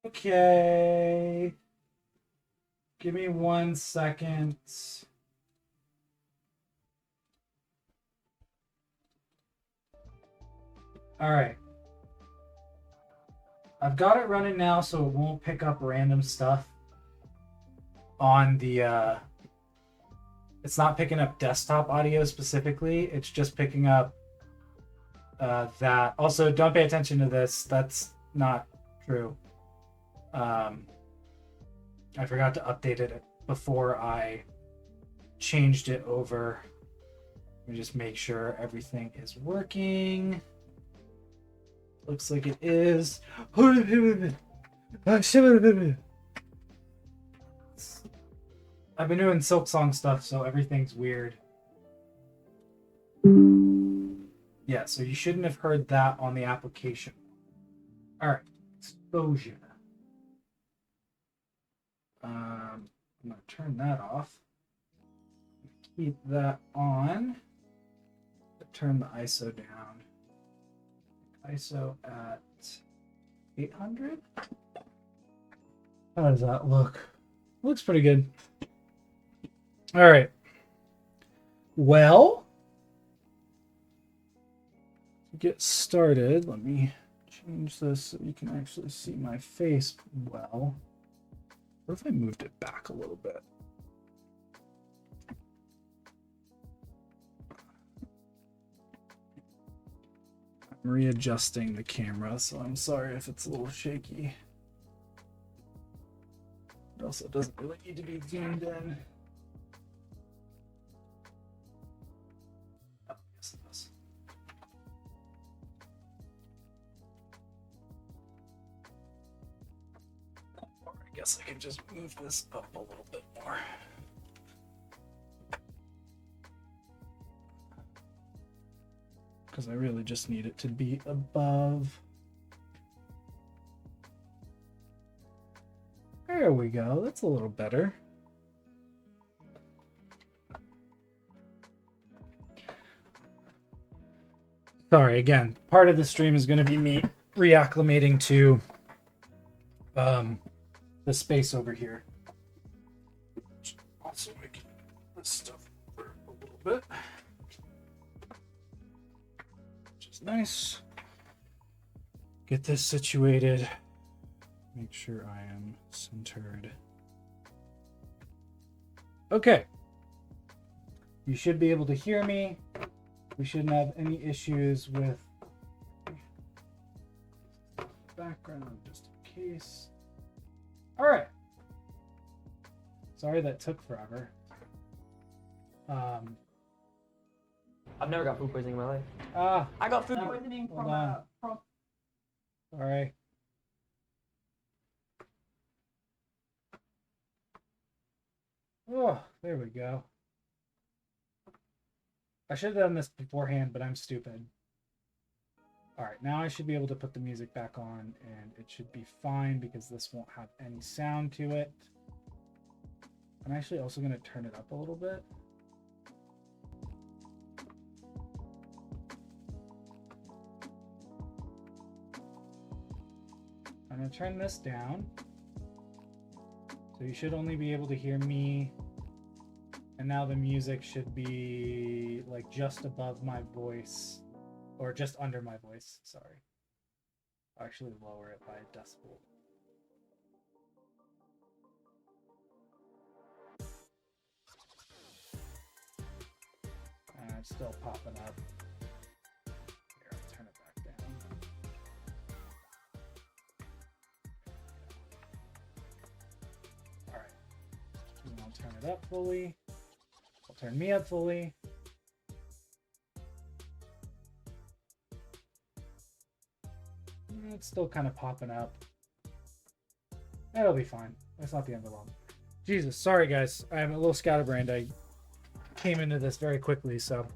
Okay. Give me 1 second. All right. I've got it running now so it won't pick up random stuff on the it's not picking up desktop audio specifically. It's just picking up that. Also, don't pay attention to this. That's not true. I forgot to update it before I changed it over. Let me just make sure everything is working. Looks like it is. I've been doing Silk Song stuff, so everything's weird. Yeah, so you shouldn't have heard that on the application. All right, exposure. I'm gonna turn that off. Keep that on. Turn the ISO down. ISO at 800. How does that look? Looks pretty good. All right. Well, to get started, let me change this so you can actually see my face well. What if I moved it back a little bit? I'm readjusting the camera, so I'm sorry if it's a little shaky. It also doesn't really need to be zoomed in. Oh, yes, it does. Or I guess I can just move this up a little bit more. Because I really just need it to be above. There we go. That's a little better. Sorry, again, part of the stream is going to be me reacclimating to the space over here. Also, I can move this stuff over a little bit. Nice. Get this situated. Make sure I am centered. Okay. You should be able to hear me. We shouldn't have any issues with background, just in case. All right. Sorry that took forever. I've never got food poisoning in my life. I got food poisoning from Sorry. Oh, there we go. I should have done this beforehand, but I'm stupid. All right, now I should be able to put the music back on, and it should be fine because this won't have any sound to it. I'm actually also going to turn it up a little bit. I'm going to turn this down. So you should only be able to hear me. And now the music should be like just above my voice, or just under my voice, sorry. I'll actually lower it by a decibel. And it's still popping up. Here, I'll turn it back down. All right, and I'll turn it up fully. I'll turn me up fully. It's still kind of popping up. That'll be fine. That's not the end of the world. Jesus, sorry guys. I'm a little scatterbrained. I came into this very quickly, so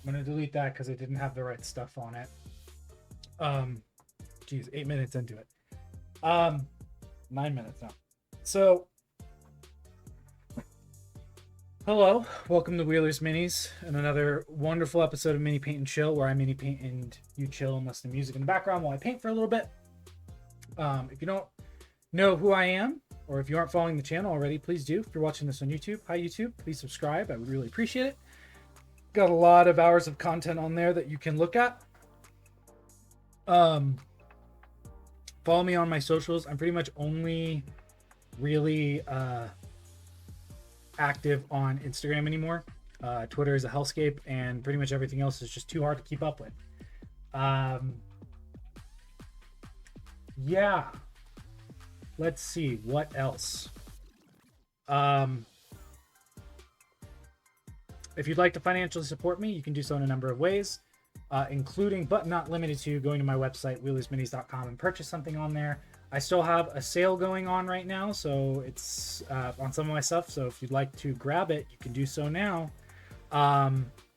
I'm going to delete that because it didn't have the right stuff on it. Geez, 8 minutes into it. 9 minutes now. So, hello, welcome to Wheeler's Minis and another wonderful episode of Mini Paint and Chill, where I mini paint and you chill and listen to music in the background while I paint for a little bit. If you don't know who I am, or if you aren't following the channel already, please do. If you're watching this on YouTube, hi YouTube, please subscribe. I would really appreciate it. Got a lot of hours of content on there that you can look at. Follow me on my socials. I'm pretty much only really active on Instagram anymore. Twitter is a hellscape, and pretty much everything else is just too hard to keep up with. Yeah. Let's see what else. If you'd like to financially support me, you can do so in a number of ways, including but not limited to going to my website wheelersminis.com and purchase something on there. I still have a sale going on right now, so it's on some of my stuff. So if you'd like to grab it, you can do so now.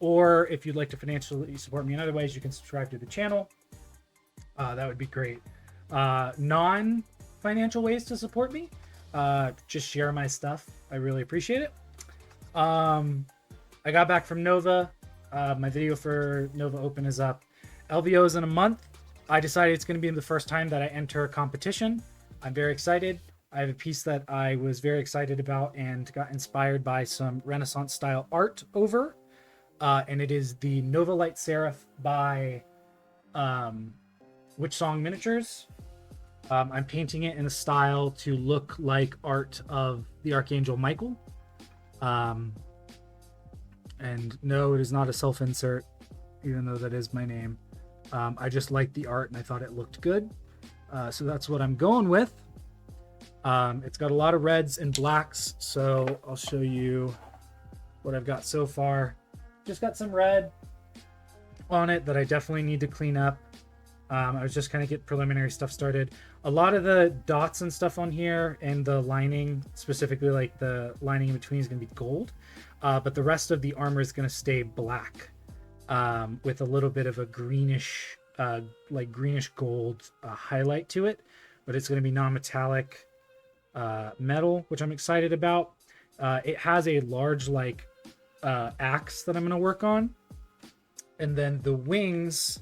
Or if you'd like to financially support me in other ways, you can subscribe to the channel. That would be great. Non-financial ways to support me, just share my stuff. I really appreciate it. I got back from Nova. My video for Nova Open is up. LVO is in a month. I decided it's going to be the first time that I enter a competition. I'm very excited. I have a piece that I was very excited about and got inspired by some Renaissance style art over. And it is the Nova Light Seraph by Witch Song Miniatures. I'm painting it in a style to look like art of the Archangel Michael. And no, it is not a self-insert, even though that is my name. I just liked the art and I thought it looked good. So that's what I'm going with. It's got a lot of reds and blacks, so I'll show you what I've got so far. Just got some red on it that I definitely need to clean up. I was just kind of get preliminary stuff started. A lot of the dots and stuff on here and the lining, specifically like the lining in between, is going to be gold. But the rest of the armor is going to stay black with a little bit of a greenish, like greenish gold highlight to it. But it's going to be non-metallic metal, which I'm excited about. It has a large like axe that I'm going to work on. And then the wings,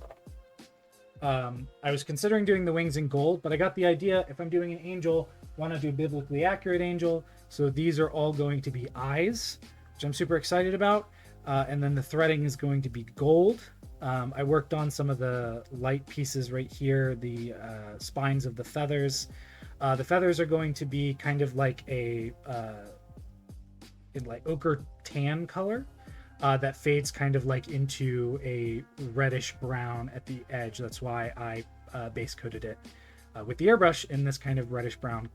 I was considering doing the wings in gold, but I got the idea, if I'm doing an angel, why not do a biblically accurate angel? So these are all going to be eyes, which I'm super excited about. And then the threading is going to be gold. I worked on some of the light pieces right here, the spines of the feathers. The feathers are going to be kind of like a in like ochre tan color. That fades kind of like into a reddish brown at the edge. That's why I base coated it with the airbrush in this kind of reddish brown,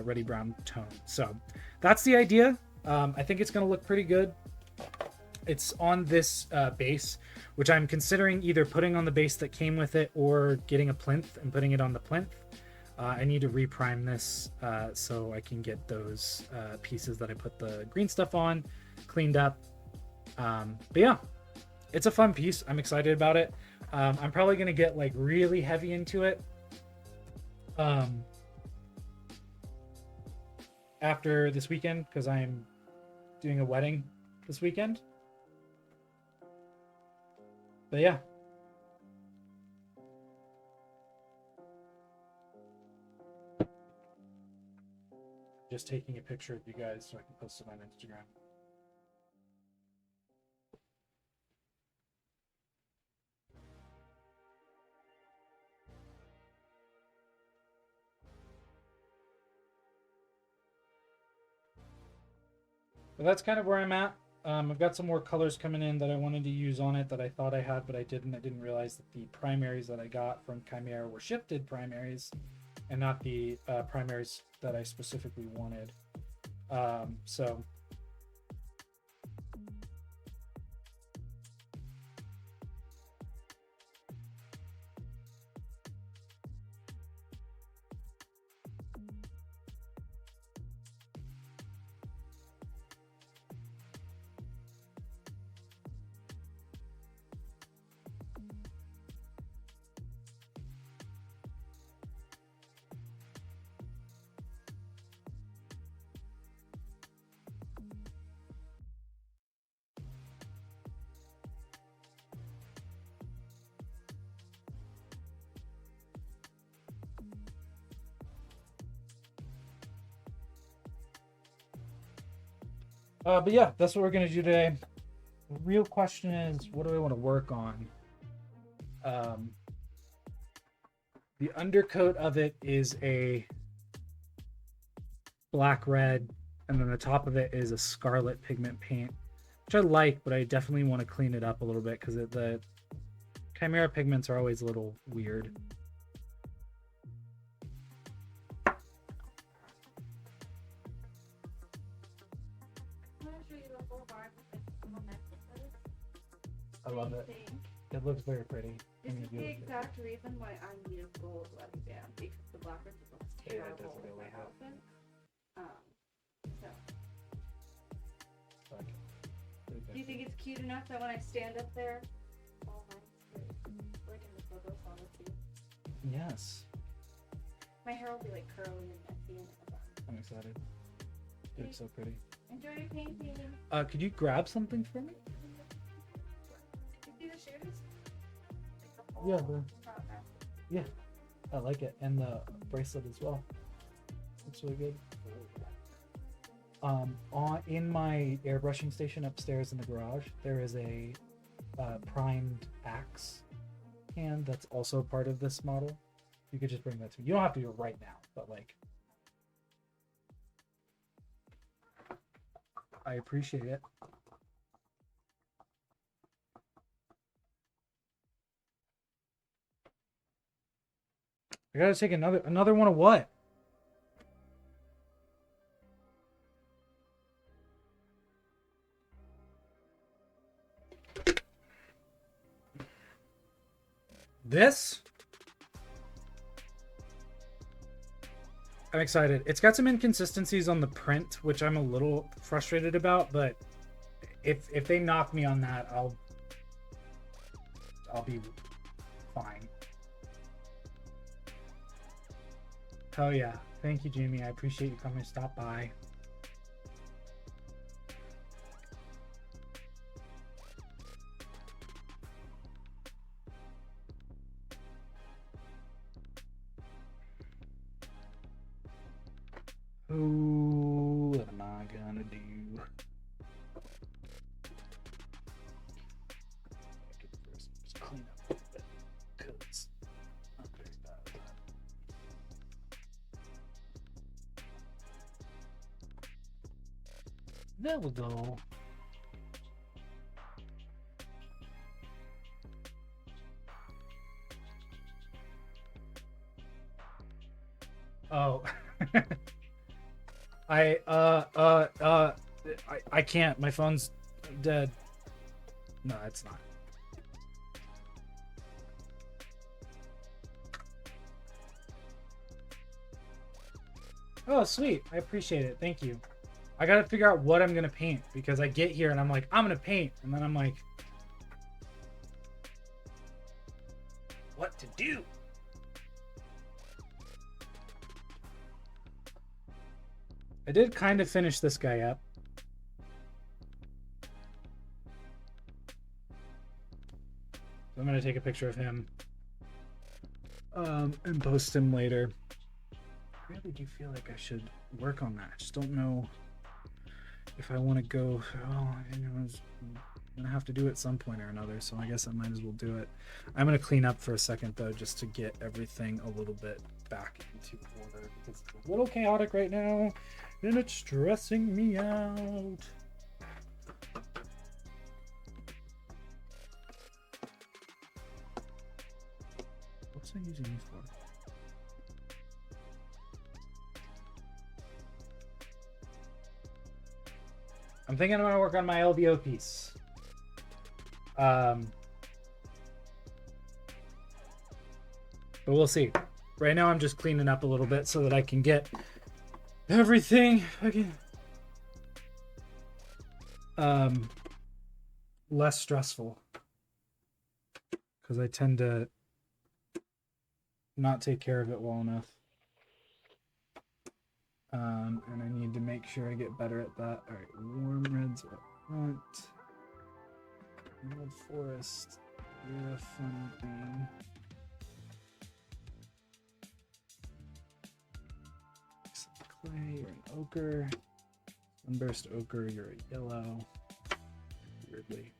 reddy brown tone. So that's the idea. I think it's going to look pretty good. It's on this base, which I'm considering either putting on the base that came with it or getting a plinth and putting it on the plinth. I need to reprime this so I can get those pieces that I put the green stuff on cleaned up. But yeah, it's a fun piece. I'm excited about it. I'm probably going to get like really heavy into it after this weekend, because I'm doing a wedding this weekend. But yeah. Just taking a picture of you guys so I can post it on Instagram. But that's kind of where I'm at. I've got some more colors coming in that I wanted to use on it that I thought I had, but I didn't. I didn't realize that the primaries that I got from Chimera were shifted primaries and not the primaries that I specifically wanted. So But yeah, that's what we're gonna do today. The real question is, what do I want to work on? The undercoat of it is a black red, and then the top of it is a scarlet pigment paint, which I like, but I definitely want to clean it up a little bit because the Chimera pigments are always a little weird. I love it. It looks very pretty. This is the exact reason why I need a gold wedding band, because the black one looks terrible with my outfit. Do you think it's cute enough that when I stand up there, all mine's like in the photos, honestly? Yes. My hair will be like curly and messy and I'm excited. It looks so pretty. enjoy your painting. Could you grab something for me? You see the shoes? Yeah, yeah. I like it, and the bracelet as well. Looks really good. In my airbrushing station upstairs in the garage, there is a primed axe hand that's also part of this model. You could just bring that to me. You don't have to do it right now, but like, I appreciate it. I gotta take another one of what? This? I'm excited. It's got some inconsistencies on the print, which I'm a little frustrated about, but if they knock me on that, I'll be fine. Hell yeah. Thank you, Jamie. I appreciate you coming to stop by. Ooh, what am I gonna do? Just clean up a little bit, 'cause I'm very bad at that. There we go. Oh. I can't. My phone's dead. No, it's not. Oh, sweet. I appreciate it. Thank you. I gotta figure out what I'm gonna paint because I get here and I'm like, I'm gonna paint, and then I'm like, what to do? I did kind of finish this guy up. I'm gonna take a picture of him and post him later. I really do feel like I should work on that. I just don't know if I want to go. Oh, I'm gonna have to do it at some point or another, so I guess I might as well do it. I'm gonna clean up for a second though, just to get everything a little bit back into order because it's a little chaotic right now and it's stressing me out. What's I using these for? I'm thinking I'm gonna work on my LVO piece. But we'll see. Right now I'm just cleaning up a little bit so that I can get everything less stressful. Because I tend to not take care of it well enough. And I need to make sure I get better at that. Alright, warm reds up front. Red forest. You're a fun thing. Some clay or an ochre. Sunburst ochre, you're a yellow. Weirdly.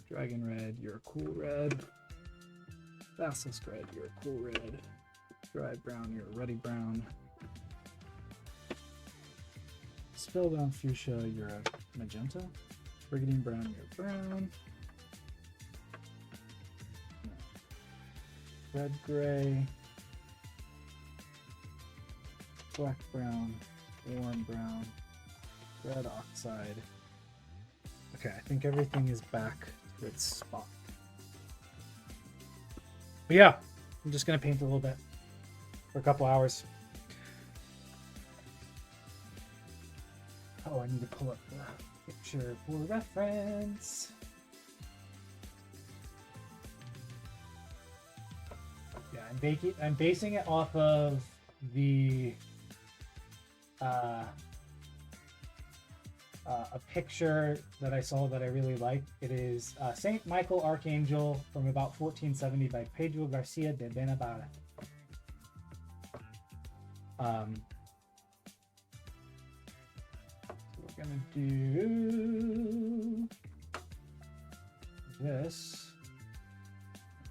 Dragon red, you're a cool red. Basilisk red, you're a cool red. Dried brown, you're a ruddy brown. Spellbound fuchsia, you're a magenta. Brigandine brown, you're brown. Red gray. Black brown, warm brown, red oxide. Okay, I think everything is back to its spot. But yeah, I'm just gonna paint a little bit for a couple hours. Oh, I need to pull up the picture for reference. Yeah, I'm basing it off of the a picture that I saw that I really like. It is Saint Michael Archangel from about 1470 by Pedro Garcia de Benavara. So we're gonna do this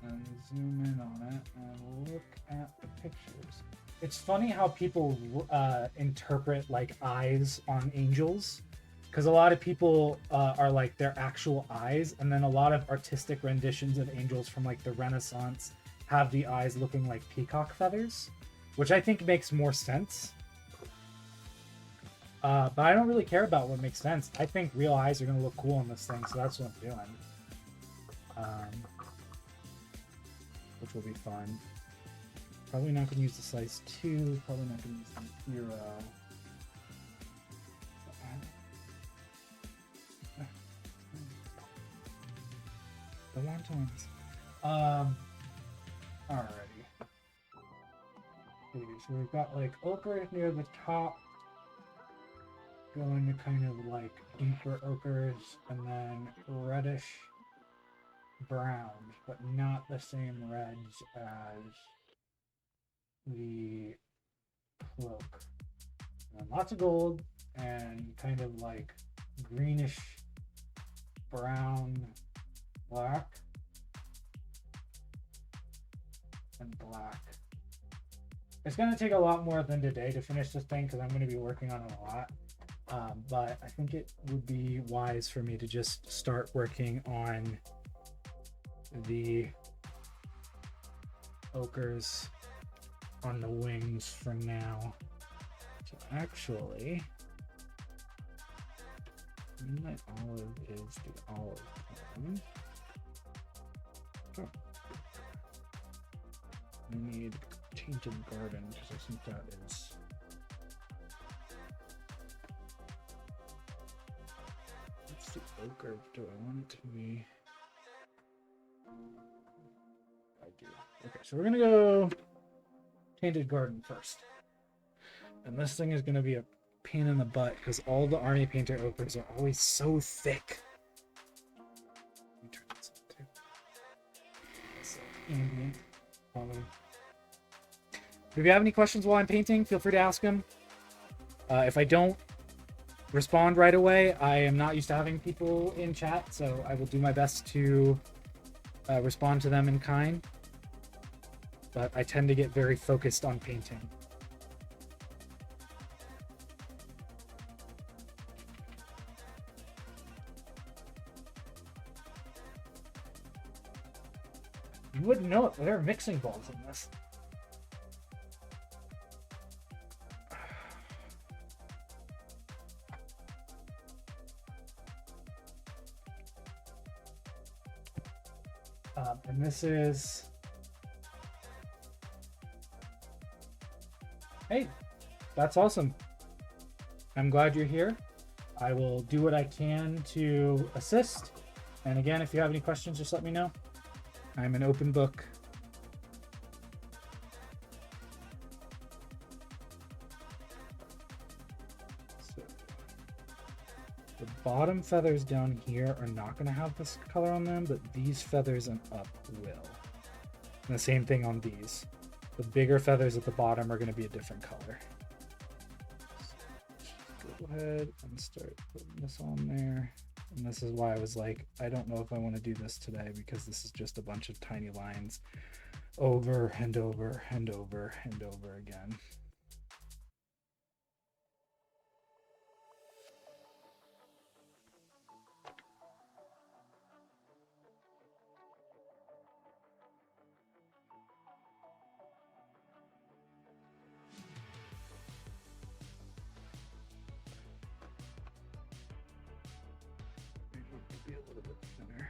and zoom in on it and look at the pictures. It's funny how people interpret like eyes on angels, because a lot of people are like their actual eyes, and then a lot of artistic renditions of angels from like the Renaissance have the eyes looking like peacock feathers, which I think makes more sense. But I don't really care about what makes sense. I think real eyes are going to look cool on this thing, so that's what I'm doing. Which will be fun. Probably not going to use the size 2, probably not going to use the 0. The wontons. Alrighty. Okay, so we've got like ochre near the top, going to kind of like deeper ochres, and then reddish brown, but not the same reds as the cloak. And lots of gold and kind of like greenish brown, black, and black. It's going to take a lot more than today to finish this thing because I'm going to be working on it a lot. But I think it would be wise for me to just start working on the ochres on the wings for now. So actually, Midnight Olive is the olive one. Oh. I need Tainted Garden because I think that is what's the ochre? Do I want it to be? I do. Okay, so we're gonna go Tainted Garden first. And this thing is gonna be a pain in the butt because all the Army Painter ochres are always so thick. Let me turn this up too. So ambient color. If you have any questions while I'm painting, feel free to ask them. If I don't respond right away, I am not used to having people in chat, so I will do my best to respond to them in kind. But I tend to get very focused on painting. You wouldn't know it, but there are mixing bowls in this. And this is... Hey, that's awesome. I'm glad you're here. I will do what I can to assist. And again, if you have any questions, just let me know. I'm an open book. So, the bottom feathers down here are not going to have this color on them, but these feathers and up will. And the same thing on these. The bigger feathers at the bottom are going to be a different color. So, go go ahead and start putting this on there. And this is why I was like, I don't know if I want to do this today because this is just a bunch of tiny lines over and over and over and over again. Be a little bit thinner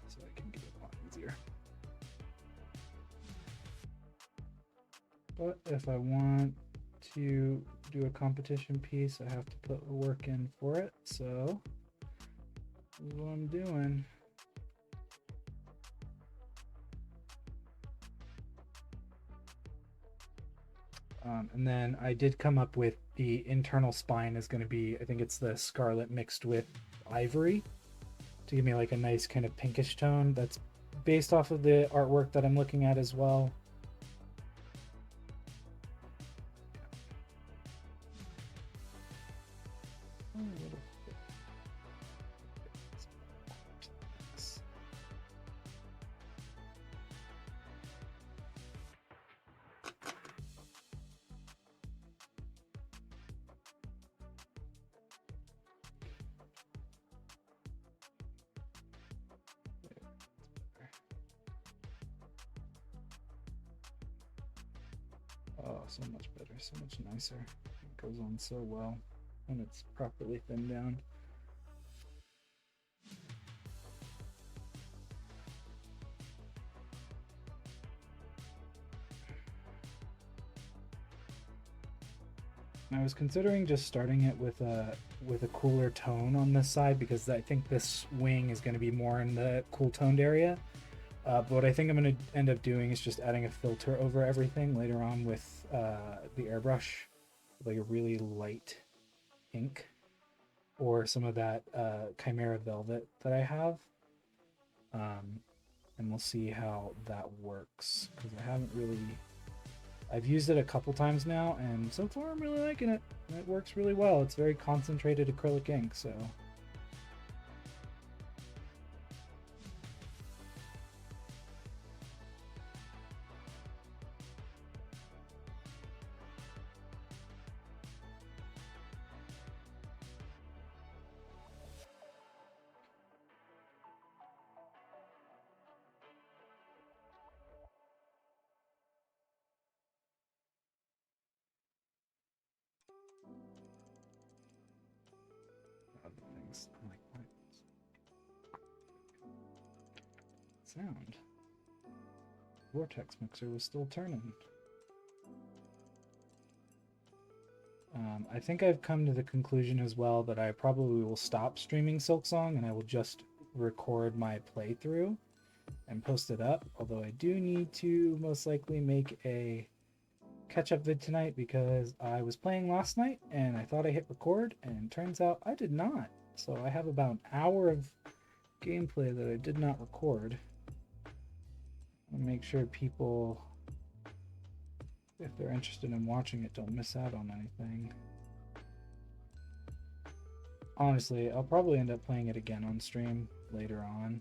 so I can get it on easier. But if I want to do a competition piece, I have to put work in for it. So this is what I'm doing. And then I did come up with the internal spine is going to be, I think it's the scarlet mixed with ivory to give me like a nice kind of pinkish tone. That's based off of the artwork that I'm looking at as well. Oh, so much better, so much nicer. It goes on so well when it's properly thinned down. I was considering just starting it with a cooler tone on this side because I think this wing is going to be more in the cool toned area. But what I think I'm going to end up doing is just adding a filter over everything later on with the airbrush, like a really light ink, or some of that Chimera Velvet that I have. And we'll see how that works because I haven't really... I've used it a couple times now, and so far I'm really liking it. It works really well. It's very concentrated acrylic ink, so... Other things like what? Sound. Vortex mixer was still turning. I think I've come to the conclusion as well that I probably will stop streaming Silksong and I will just record my playthrough and post it up. Although I do need to most likely make a catch-up vid tonight because I was playing last night and I thought I hit record and turns out I did not. So I have about an hour of gameplay that I did not record. I'll make sure people, if they're interested in watching it, don't miss out on anything. Honestly, I'll probably end up playing it again on stream later on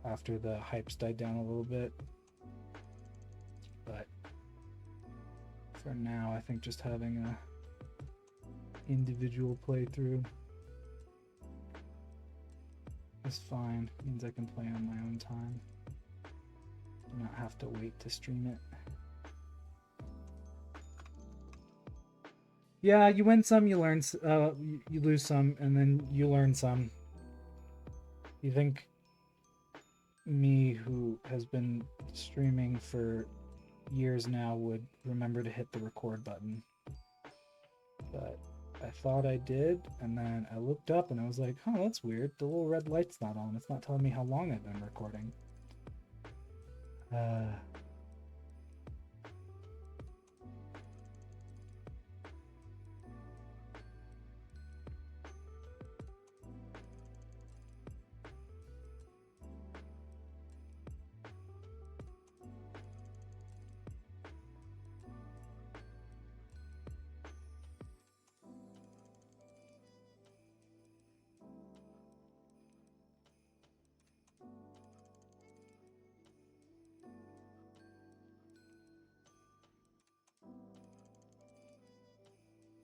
after the hype's died down a little bit. But for now, I think just having a individual playthrough is fine. It means I can play on my own time and not have to wait to stream it. Yeah, you win some, you learn, you lose some, and then you learn some. You think me, who has been streaming for years now, would remember to hit the record button? But I thought I did, and then I looked up and I was like, oh, that's weird. The little red light's not on. It's not telling me how long I've been recording.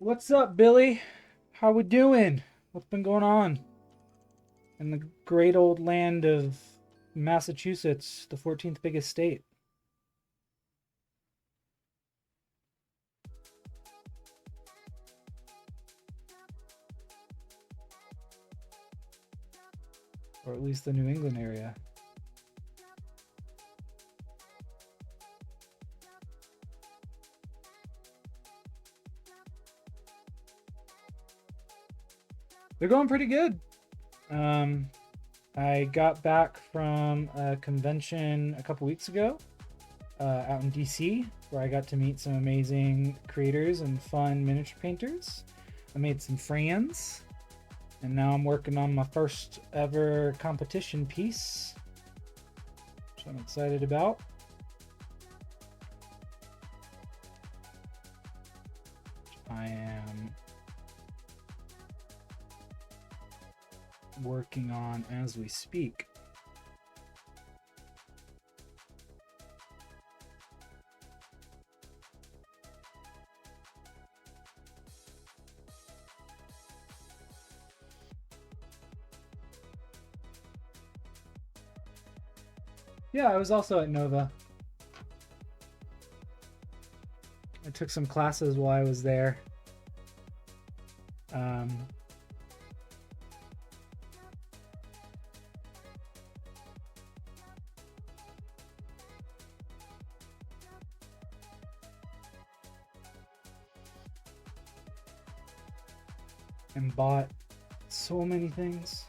What's up, Billy? How we doing? What's been going on in the great old land of Massachusetts, the 14th biggest state? Or at least the New England area. They're going pretty good. I got back from a convention a couple weeks ago out in DC, where I got to meet some amazing creators and fun miniature painters. I made some friends, and now I'm working on my first ever competition piece, which I'm excited about. I am working on as we speak. Yeah, I was also at Nova. I took some classes while I was there. And bought so many things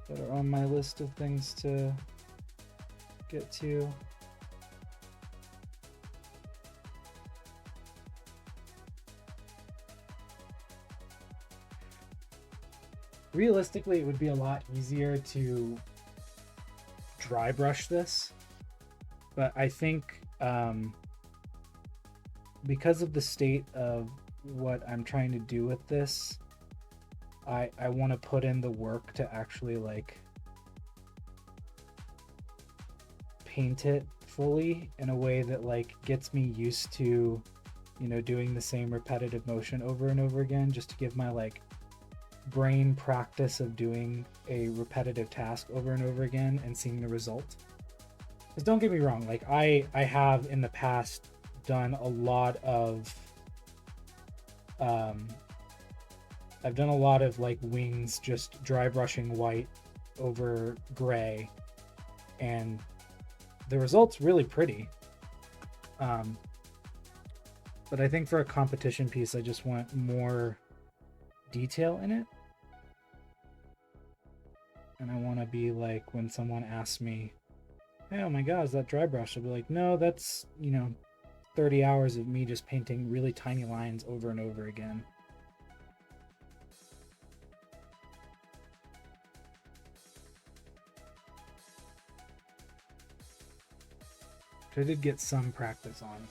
that are on my list of things to get to. Realistically, it would be a lot easier to dry brush this, but I think because of the state of what I'm trying to do with this, I want to put in the work to actually like paint it fully in a way that like gets me used to, you know, doing the same repetitive motion over and over again, just to give my like brain practice of doing a repetitive task over and over again and seeing the result. Because don't get me wrong, like I have in the past done a lot of I've done a lot of like wings just dry brushing white over gray, and the result's really pretty. But I think for a competition piece, I just want more detail in it. And I want to be like, when someone asks me, hey, oh my god, is that dry brush? I'll be like, no, that's, you know, 30 hours of me just painting really tiny lines over and over again. I did get some practice on.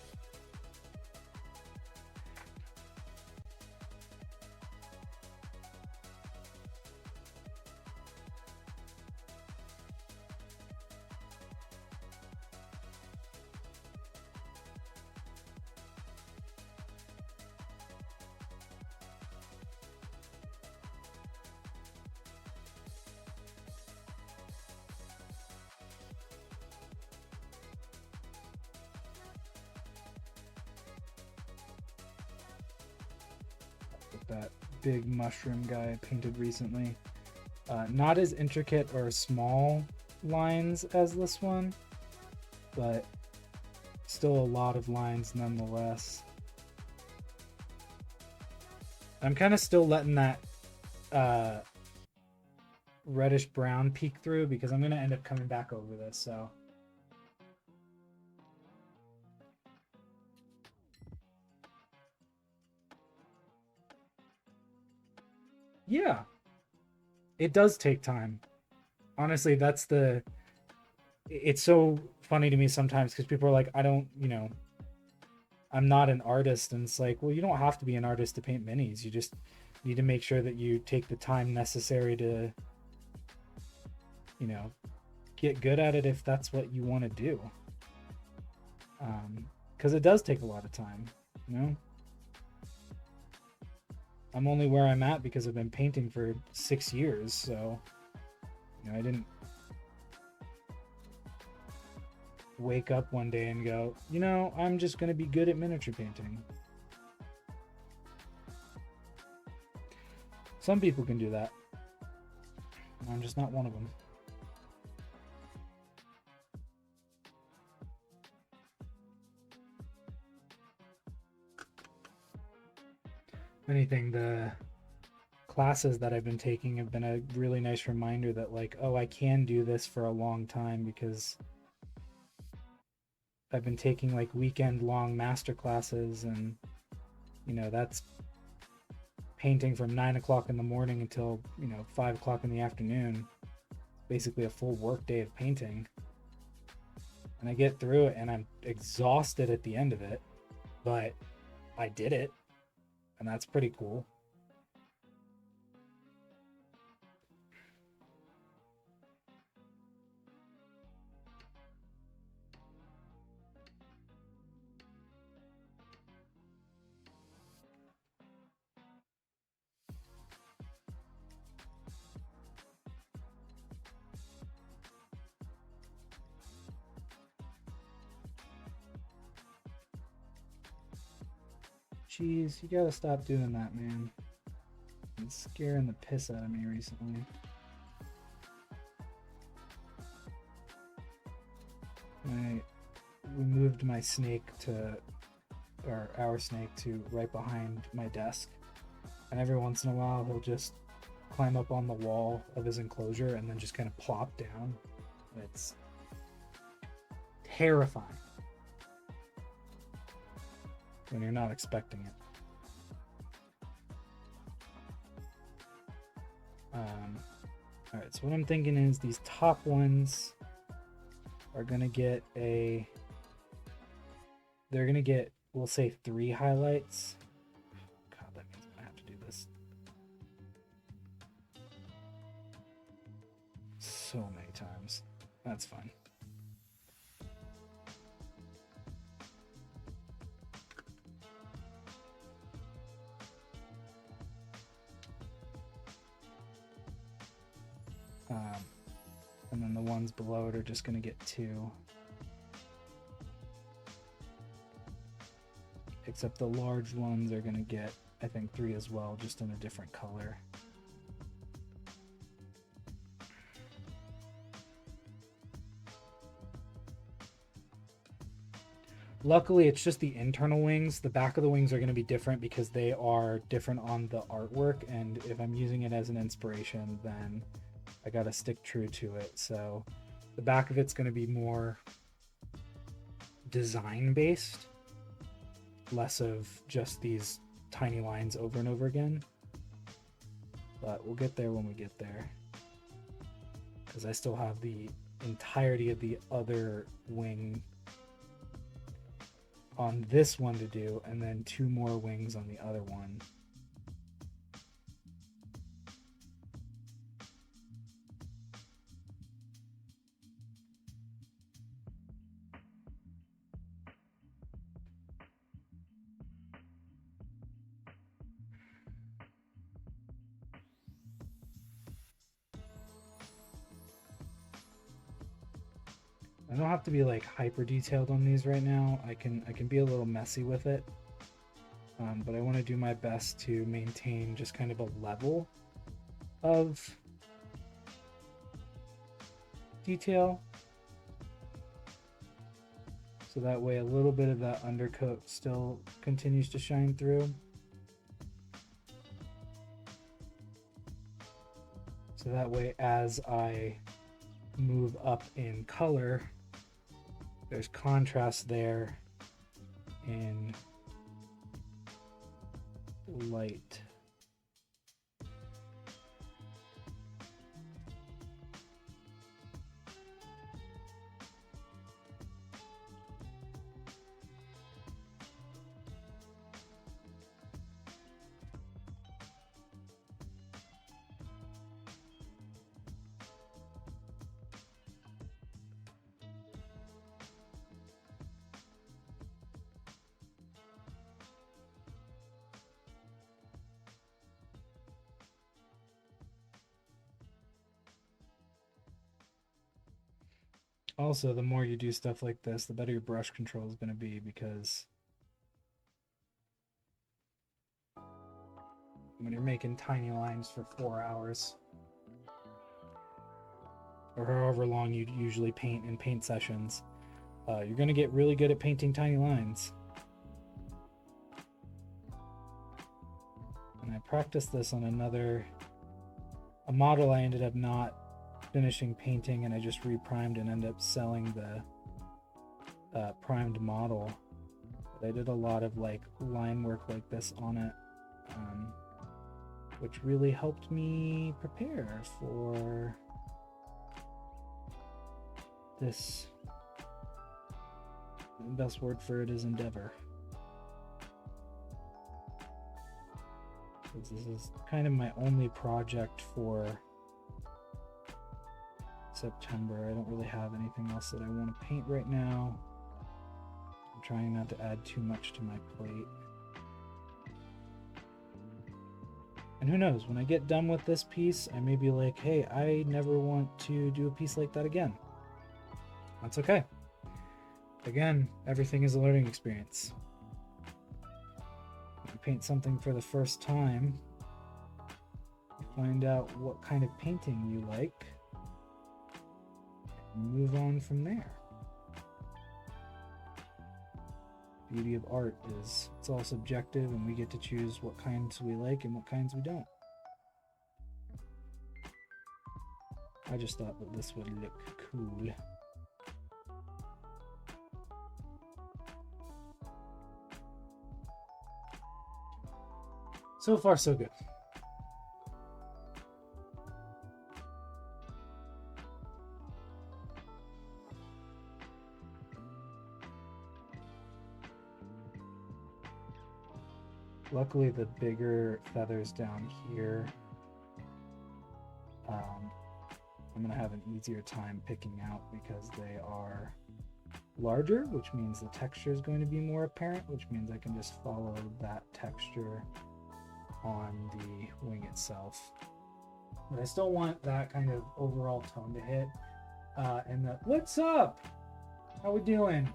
That big mushroom guy I painted recently. Not as intricate or small lines as this one, but still a lot of lines nonetheless. I'm kind of still letting that reddish brown peek through because I'm going to end up coming back over this, so. Yeah, it does take time. Honestly, that's the... It's so funny to me sometimes because people are like, I don't, you know, I'm not an artist. And it's like, well, you don't have to be an artist to paint minis. You just need to make sure that you take the time necessary to, you know, get good at it if that's what you want to do. Because it does take a lot of time, you know? I'm only where I'm at because I've been painting for 6 years, so you know, I didn't wake up one day and go, you know, I'm just going to be good at miniature painting. Some people can do that. I'm just not one of them. If anything, the classes that I've been taking have been a really nice reminder that, like, oh, I can do this for a long time, because I've been taking like weekend long master classes, and you know, that's painting from 9 o'clock in the morning until, you know, 5 o'clock in the afternoon, basically a full work day of painting. And I get through it and I'm exhausted at the end of it, but I did it, and that's pretty cool. Jeez, you gotta stop doing that, man. It's scaring the piss out of me recently. We moved my snake to, or our snake, to right behind my desk, and every once in a while he'll just climb up on the wall of his enclosure and then just kind of plop down. It's terrifying when you're not expecting it. All right, so what I'm thinking is these top ones are gonna get they're gonna get, we'll say, 3 highlights. God, that means I'm gonna have to do this so many times. That's fine. And then the ones below it are just gonna get 2. Except the large ones are gonna get, I think, 3 as well, just in a different color. Luckily, it's just the internal wings. The back of the wings are going to be different because they are different on the artwork, and if I'm using it as an inspiration, then I got to stick true to it. So the back of it's going to be more design based, less of just these tiny lines over and over again. But we'll get there when we get there, because I still have the entirety of the other wing on this one to do, and then 2 more wings on the other one. I don't have to be like hyper detailed on these right now. I can be a little messy with it, but I want to do my best to maintain just kind of a level of detail, so that way a little bit of that undercoat still continues to shine through. So that way, as I move up in color, there's contrast there in light. Also, the more you do stuff like this, the better your brush control is going to be, because when you're making tiny lines for 4 hours, or however long you usually paint in paint sessions, you're going to get really good at painting tiny lines. And I practiced this on a model I ended up not finishing painting, and I just reprimed and ended up selling the primed model. But I did a lot of like line work like this on it, which really helped me prepare for this. The best word for it is endeavor. This is kind of my only project for September. I don't really have anything else that I want to paint right now. I'm trying not to add too much to my plate. And who knows, when I get done with this piece, I may be like, hey, I never want to do a piece like that again. That's okay. Again, everything is a learning experience. When you paint something for the first time, you find out what kind of painting you like, and move on from there. Beauty of art is it's all subjective, and we get to choose what kinds we like and what kinds we don't. I just thought that this would look cool. So far, so good. Luckily, the bigger feathers down here, I'm going to have an easier time picking out because they are larger, which means the texture is going to be more apparent, which means I can just follow that texture on the wing itself. But I still want that kind of overall tone to hit. And the, what's up? How we doing?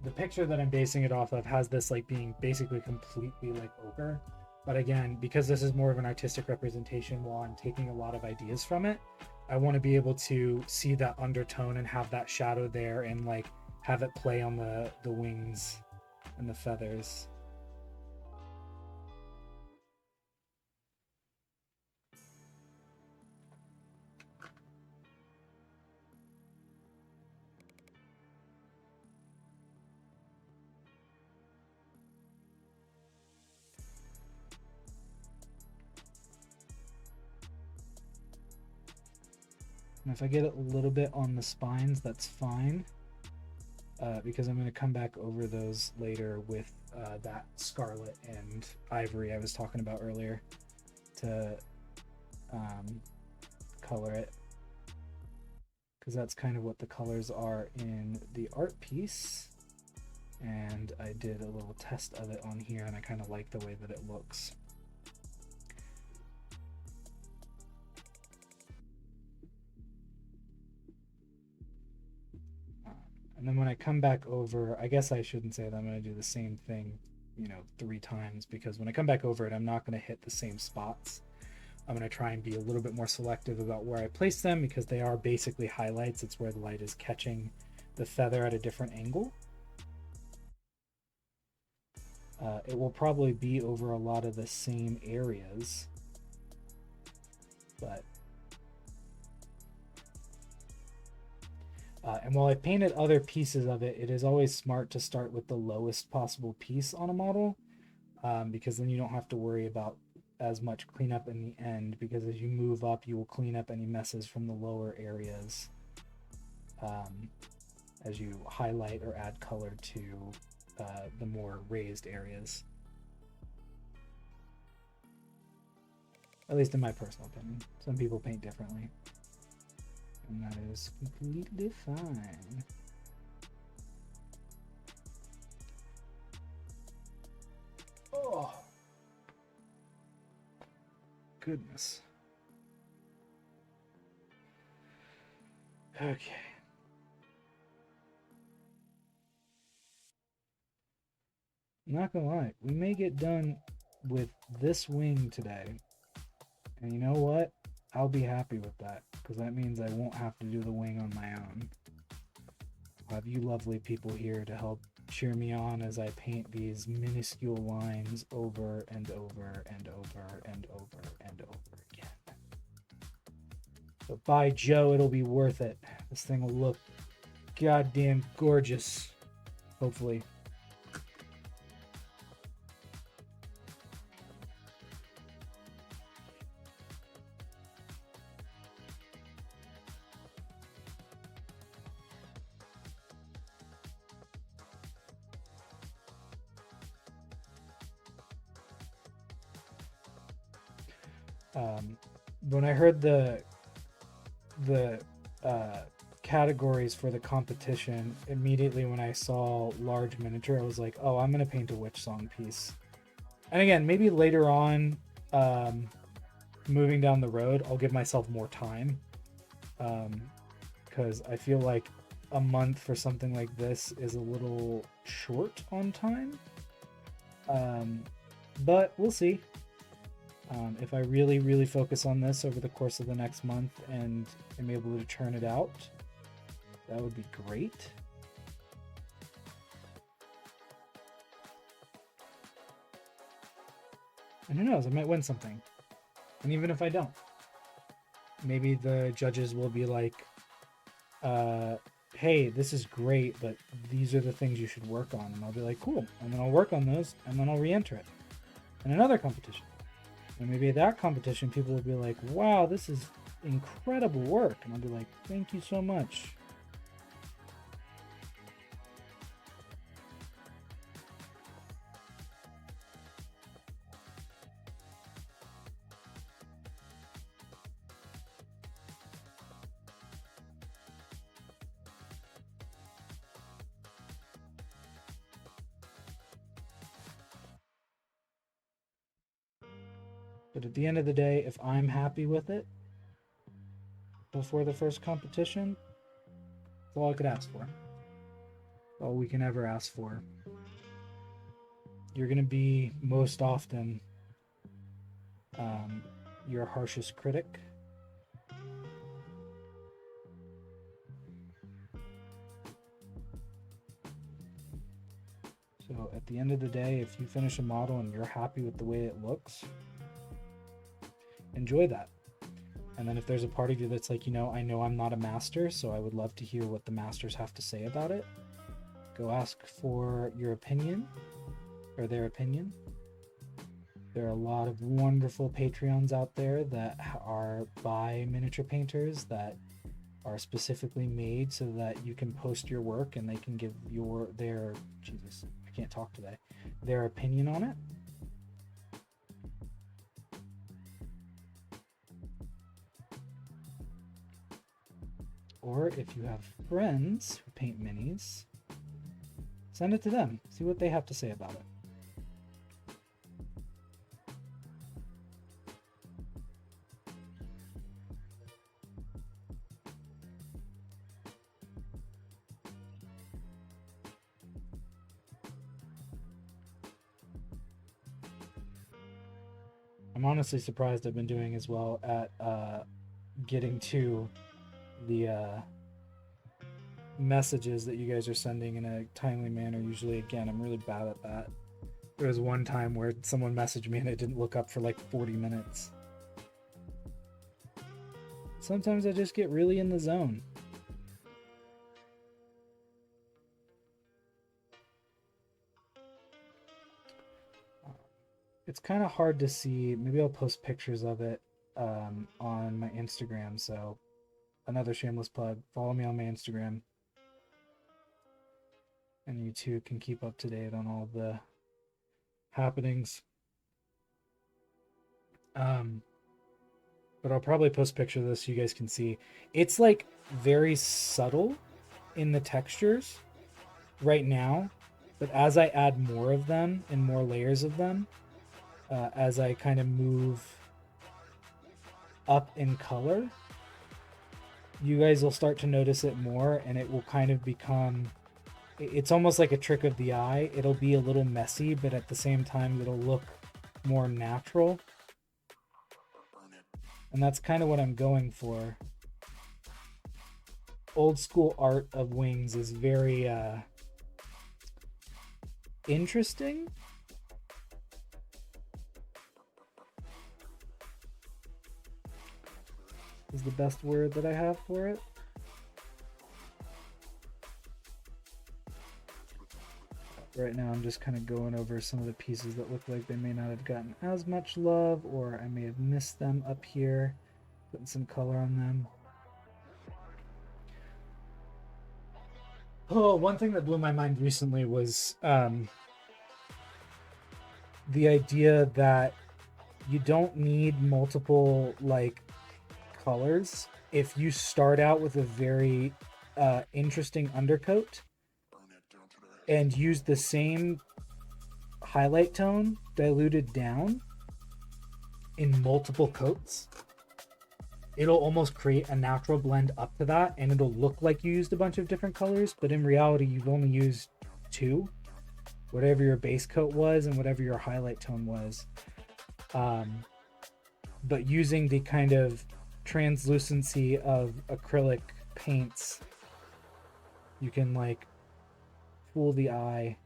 The picture that I'm basing it off of has this like being basically completely like ochre. But again, because this is more of an artistic representation while I'm taking a lot of ideas from it, I want to be able to see that undertone and have that shadow there and like have it play on the wings and the feathers. And if I get a little bit on the spines, that's fine, because I'm going to come back over those later with that scarlet and ivory I was talking about earlier to color it, because that's kind of what the colors are in the art piece. And I did a little test of it on here, and I kind of like the way that it looks. And then when I come back over, I guess I shouldn't say that I'm going to do the same thing, 3 times, because when I come back over it, I'm not going to hit the same spots. I'm going to try and be a little bit more selective about where I place them, because they are basically highlights. It's where the light is catching the feather at a different angle. It will probably be over a lot of the same areas, but and while I painted other pieces of it, it is always smart to start with the lowest possible piece on a model, because then you don't have to worry about as much cleanup in the end, because as you move up, you will clean up any messes from the lower areas as you highlight or add color to the more raised areas. At least in my personal opinion. Some people paint differently, and that is completely fine. Oh, goodness. Okay. I'm not gonna lie, we may get done with this wing today. And you know what? I'll be happy with that, because that means I won't have to do the wing on my own. I'll have you lovely people here to help cheer me on as I paint these minuscule lines over and over and over and over and over again. But by Joe, it'll be worth it. This thing will look goddamn gorgeous. Hopefully. When I heard the categories for the competition, immediately when I saw large miniature, I was like, oh, I'm gonna paint a witch song piece. And again, maybe later on, moving down the road, I'll give myself more time, because I feel like a month for something like this is a little short on time. But we'll see. If I really focus on this over the course of the next month and am able to turn it out, that would be great. And who knows, I might win something. And even if I don't, maybe the judges will be like, hey, this is great, but these are the things you should work on. And I'll be like, cool. And then I'll work on those, and then I'll re-enter it in another competition. And maybe at that competition, people will be like, wow, this is incredible work. And I'll be like, thank you so much. But at the end of the day, if I'm happy with it before the first competition, that's all I could ask for. All we can ever ask for. You're going to be most often your harshest critic. So at the end of the day, if you finish a model and you're happy with the way it looks, enjoy that. And then if there's a part of you that's like, I know I'm not a master, so I would love to hear what the masters have to say about it, go ask for your opinion, or their opinion. There are a lot of wonderful Patreons out there that are by miniature painters that are specifically made so that you can post your work and they can give their opinion on it. Or if you have friends who paint minis, send it to them. See what they have to say about it. I'm honestly surprised I've been doing as well at getting to the messages that you guys are sending in a timely manner. Usually, again, I'm really bad at that. There was one time where someone messaged me and I didn't look up for like 40 minutes. Sometimes I just get really in the zone. It's kind of hard to see. Maybe I'll post pictures of it on my Instagram. So another shameless plug. Follow me on my Instagram. And you too can keep up to date on all the happenings. But I'll probably post a picture of this so you guys can see. It's like very subtle in the textures right now. But as I add more of them and more layers of them, as I kind of move up in color, you guys will start to notice it more, and it will kind of become, it's almost like a trick of the eye. It'll be a little messy, but at the same time it'll look more natural, and that's kind of what I'm going for. Old school art of wings is very interesting. Is the best word that I have for it. Right now I'm just kind of going over some of the pieces that look like they may not have gotten as much love, or I may have missed them up here, putting some color on them. Oh, one thing that blew my mind recently was the idea that you don't need multiple like colors. If you start out with a very interesting undercoat and use the same highlight tone diluted down in multiple coats, it'll almost create a natural blend up to that, and it'll look like you used a bunch of different colors, but in reality you've only used two, whatever your base coat was and whatever your highlight tone was. But using the kind of translucency of acrylic paints, you can like fool the eye.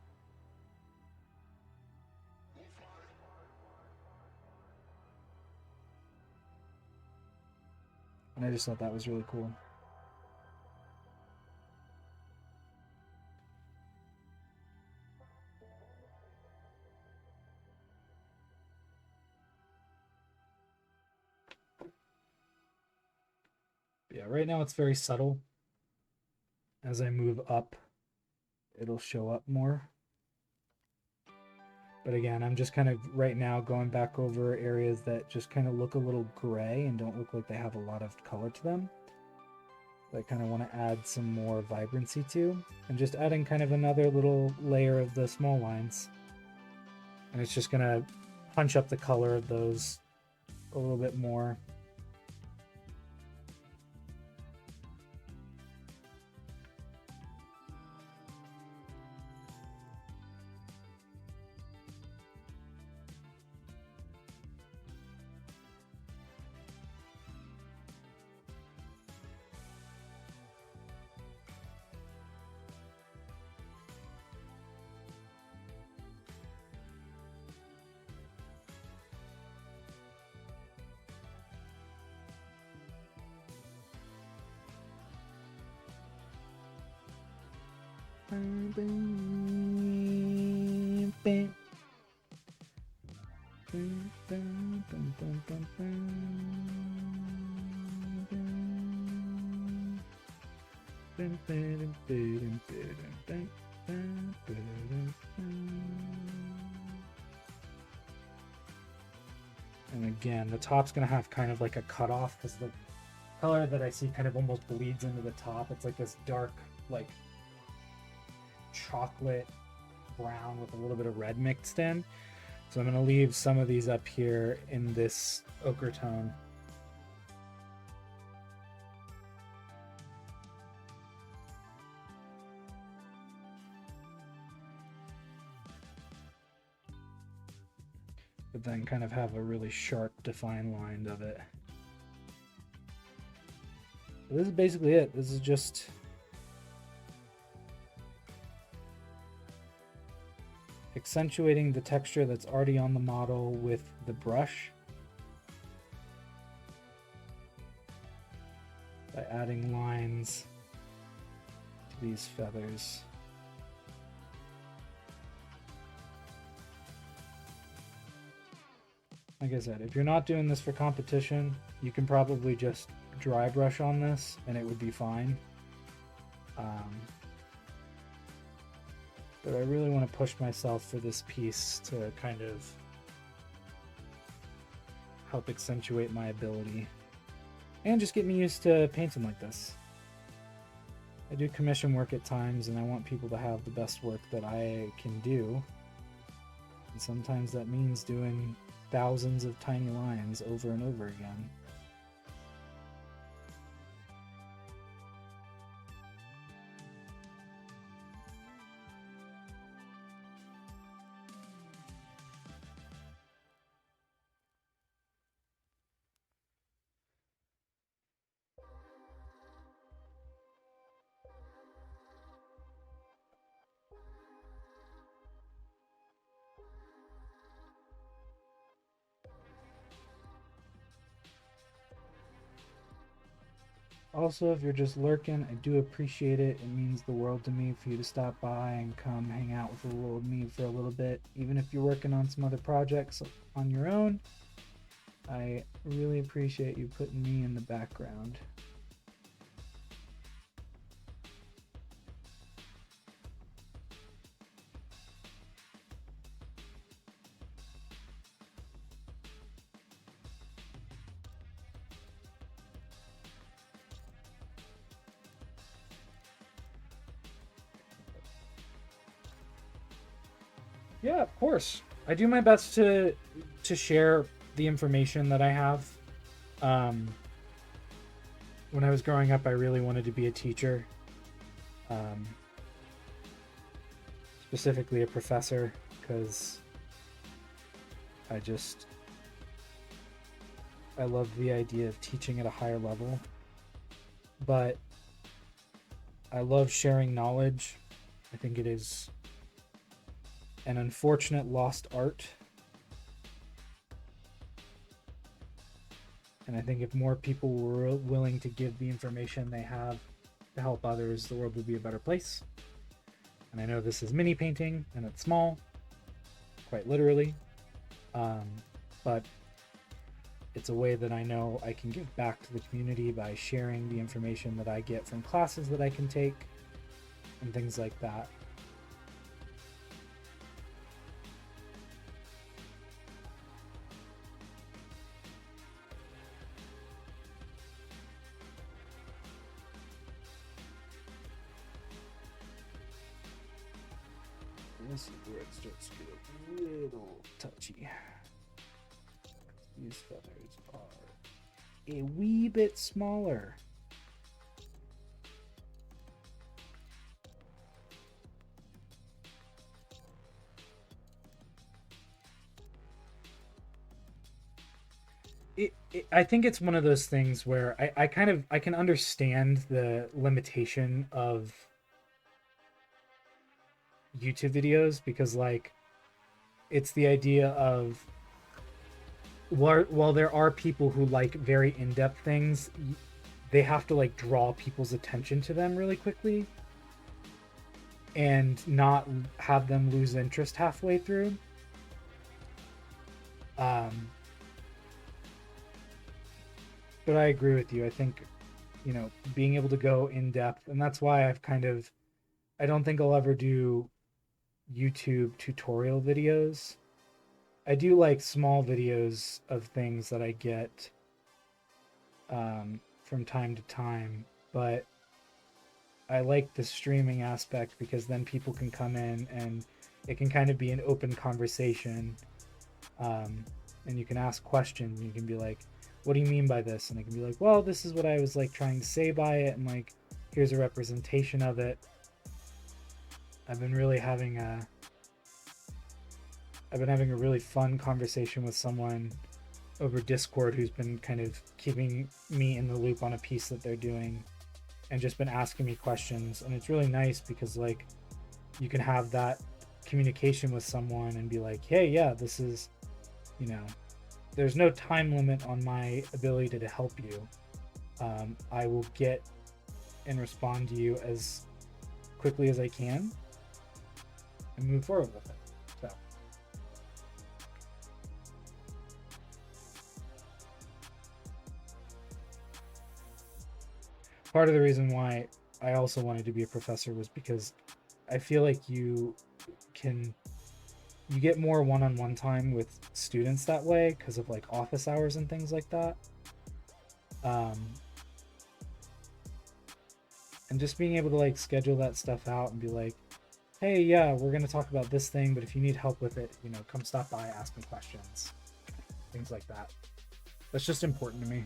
And I just thought that was really cool. Yeah, right now it's very subtle. As I move up, it'll show up more. But again, I'm just kind of right now going back over areas that just kind of look a little gray and don't look like they have a lot of color to them. That I kind of want to add some more vibrancy to. And just adding kind of another little layer of the small lines. And it's just going to punch up the color of those a little bit more. And again, the top's going to have kind of like a cutoff because the color that I see kind of almost bleeds into the top. It's like this dark, like chocolate brown with a little bit of red mixed in. So I'm going to leave some of these up here in this ochre tone. But then kind of have a really sharp defined line of it. So this is basically it. This is just accentuating the texture that's already on the model with the brush by adding lines to these feathers. Like I said, if you're not doing this for competition, you can probably just dry brush on this and it would be fine. But I really want to push myself for this piece to kind of help accentuate my ability and just get me used to painting like this. I do commission work at times and I want people to have the best work that I can do. And sometimes that means doing thousands of tiny lines over and over again. Also, if you're just lurking, I do appreciate it. It means the world to me for you to stop by and come hang out with the little old me for a little bit. Even if you're working on some other projects on your own, I really appreciate you putting me in the background. Yeah, of course. I do my best to share the information that I have. When I was growing up, I really wanted to be a teacher, specifically a professor, because I love the idea of teaching at a higher level. But I love sharing knowledge. I think it is an unfortunate lost art. And I think if more people were willing to give the information they have to help others, the world would be a better place. And I know this is mini painting and it's small, quite literally. But it's a way that I know I can give back to the community by sharing the information that I get from classes that I can take and things like that. This is where it starts to get a little touchy. These feathers are a wee bit smaller. I think it's one of those things where I can understand the limitation of YouTube videos, because like it's the idea of while there are people who like very in-depth things, they have to like draw people's attention to them really quickly and not have them lose interest halfway through. But I agree with you. I think, being able to go in depth, and that's why I don't think I'll ever do YouTube tutorial videos. I do like small videos of things that I get from time to time, but I like the streaming aspect because then people can come in and it can kind of be an open conversation, and you can ask questions. You can be like, what do you mean by this? And I can be like, well, this is what I was like trying to say by it, and like here's a representation of it. I've been having a really fun conversation with someone over Discord who's been kind of keeping me in the loop on a piece that they're doing and just been asking me questions. And it's really nice because like you can have that communication with someone and be like, hey, yeah, this is, there's no time limit on my ability to help you. I will get and respond to you as quickly as I can and move forward with it. So part of the reason why I also wanted to be a professor was because I feel like you get more one-on-one time with students that way because of like office hours and things like that. And just being able to like schedule that stuff out and be like, hey, yeah, we're going to talk about this thing, but if you need help with it, come stop by, ask me questions, things like that. That's just important to me.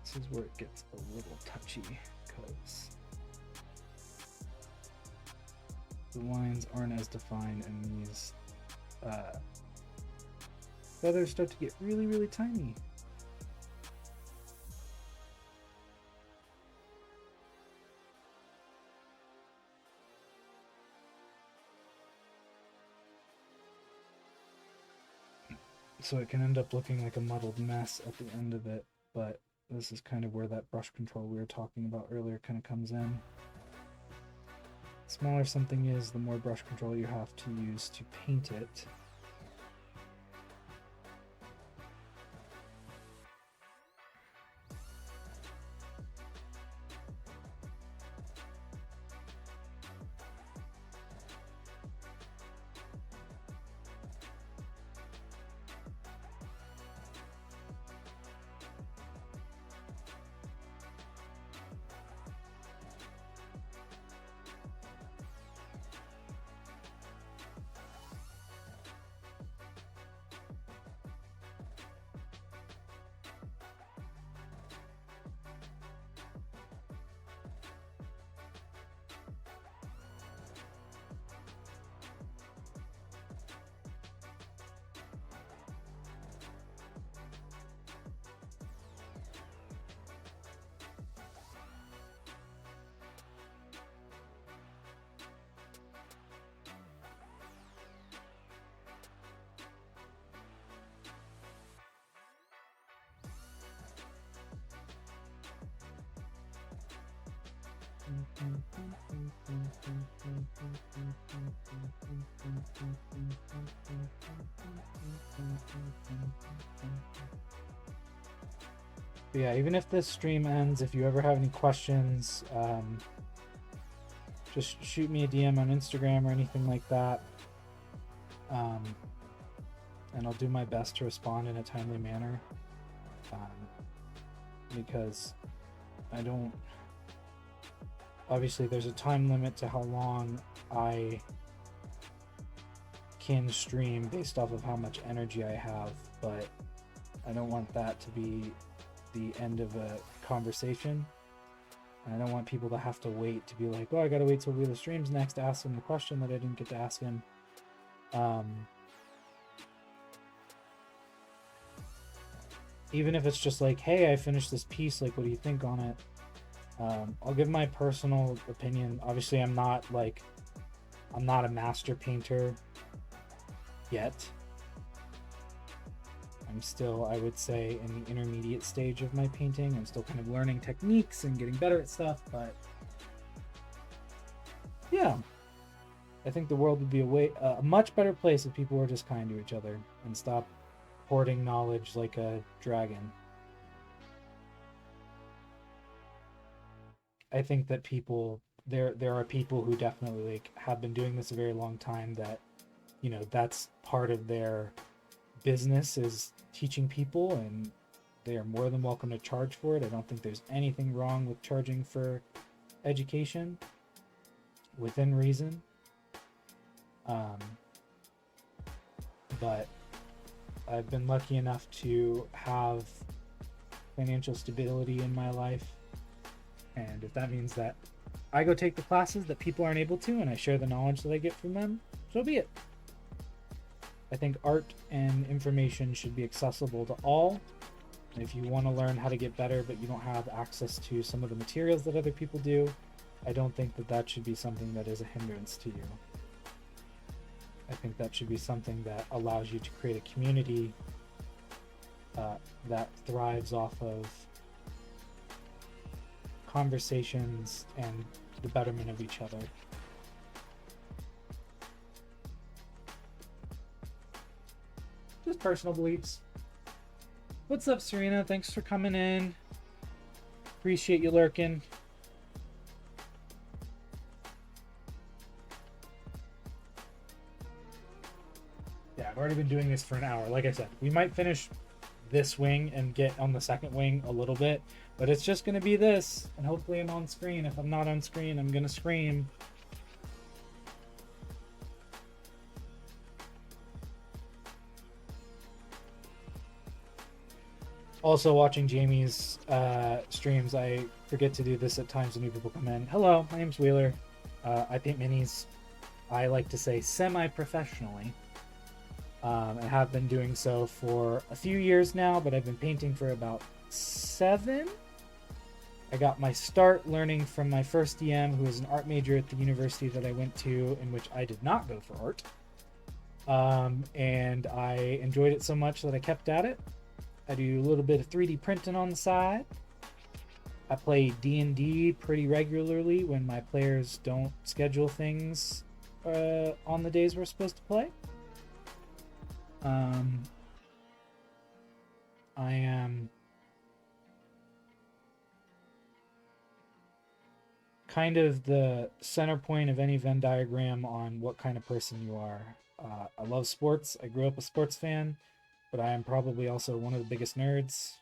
This is where it gets a little touchy because the lines aren't as defined and these feathers start to get really, really tiny. so it can end up looking like a muddled mess at the end of it, but this is kind of where that brush control we were talking about earlier kind of comes in. The smaller something is, the more brush control you have to use to paint it. But yeah, even if this stream ends, if you ever have any questions, just shoot me a DM on Instagram or anything like that. And I'll do my best to respond in a timely manner. Because I don't... Obviously, there's a time limit to how long I can stream based off of how much energy I have, but I don't want that to be the end of a conversation. And I don't want people to have to wait to be like, oh, I gotta wait till Wheeler streams next to ask him the question that I didn't get to ask him. Even if it's just like, hey, I finished this piece, like, what do you think on it? I'll give my personal opinion. Obviously, I'm not a master painter yet. I'm still, I would say, in the intermediate stage of my painting. I'm still kind of learning techniques and getting better at stuff, but yeah, I think the world would be a much better place if people were just kind to each other and stop hoarding knowledge like a dragon. I think that there are people who definitely like have been doing this a very long time, that, you know, that's part of their business is teaching people, and they are more than welcome to charge for it. I don't think there's anything wrong with charging for education within reason. But I've been lucky enough to have financial stability in my life. And if that means that I go take the classes that people aren't able to and I share the knowledge that I get from them, so be it. I think art and information should be accessible to all. And if you want to learn how to get better but you don't have access to some of the materials that other people do, I don't think that that should be something that is a hindrance to you. I think that should be something that allows you to create a community that thrives off of conversations and the betterment of each other. Just personal beliefs. What's up, Serena? Thanks for coming in. Appreciate you lurking. Yeah, I've already been doing this for an hour. Like I said, we might finish this wing and get on the second wing a little bit, but it's just gonna be this, and hopefully I'm on screen. If I'm not on screen, I'm gonna scream. Also, watching Jamie's streams, I forget to do this at times when new people come in. Hello, my name's Wheeler. I paint minis, I like to say semi-professionally. And have been doing so for a few years now, but I've been painting for about 7. I got my start learning from my first DM, who was an art major at the university that I went to, in which I did not go for art. And I enjoyed it so much that I kept at it. I do a little bit of 3D printing on the side. I play D&D pretty regularly when my players don't schedule things on the days we're supposed to play. I am kind of the center point of any Venn diagram on what kind of person you are. I love sports. I grew up a sports fan, but I am probably also one of the biggest nerds.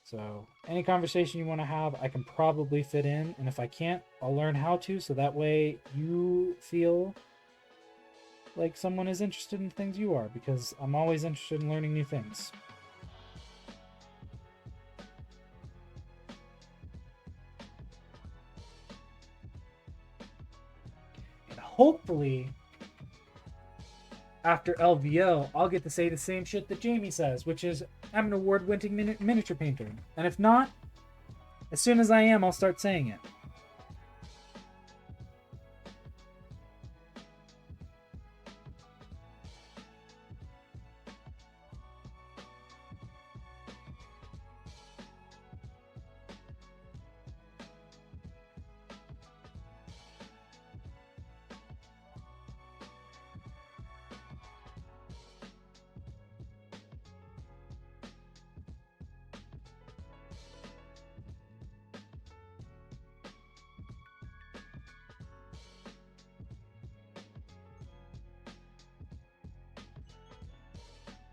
So any conversation you want to have, I can probably fit in. And if I can't, I'll learn how to, so that way you feel like someone is interested in things you are, because I'm always interested in learning new things. And hopefully, after LVO, I'll get to say the same shit that Jamie says, which is, I'm an award-winning miniature painter. And if not, as soon as I am, I'll start saying it.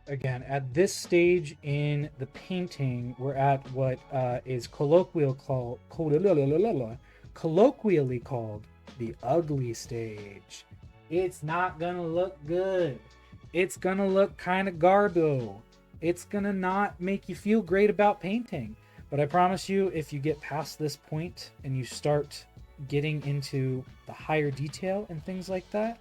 Again, at this stage in the painting, we're at what is colloquially called the ugly stage. It's not gonna look good. It's gonna look kind of garbo. It's gonna not make you feel great about painting. But I promise you, if you get past this point and you start getting into the higher detail and things like that,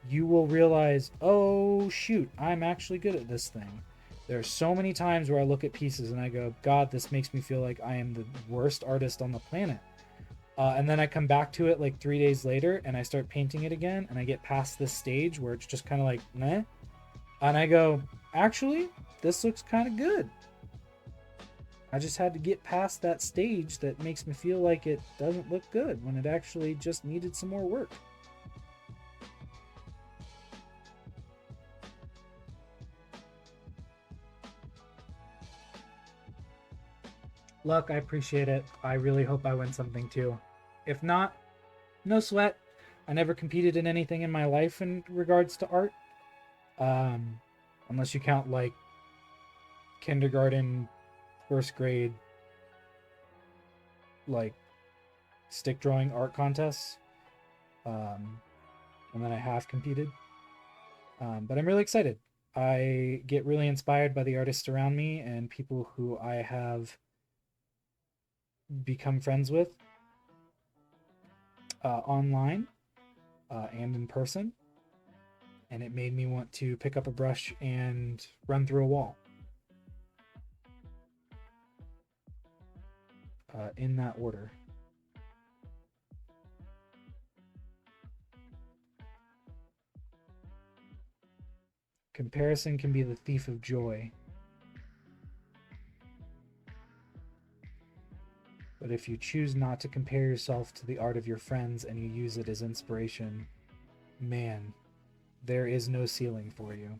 you will realize, oh shoot, I'm actually good at this thing. There are so many times where I look at pieces and I go, God, this makes me feel like I am the worst artist on the planet. And then I come back to it like 3 days later and I start painting it again, and I get past this stage where it's just kind of like, meh. And I go, actually, this looks kind of good. I just had to get past that stage that makes me feel like it doesn't look good when it actually just needed some more work. Luck, I appreciate it. I really hope I win something too. If not, no sweat. I never competed in anything in my life in regards to art. Unless you count like kindergarten, first grade, like stick drawing art contests. And then I have competed. But I'm really excited. I get really inspired by the artists around me and people who I have become friends with online and in person, and it made me want to pick up a brush and run through a wall in that order. Comparison can be the thief of joy. But if you choose not to compare yourself to the art of your friends and you use it as inspiration, man, there is no ceiling for you.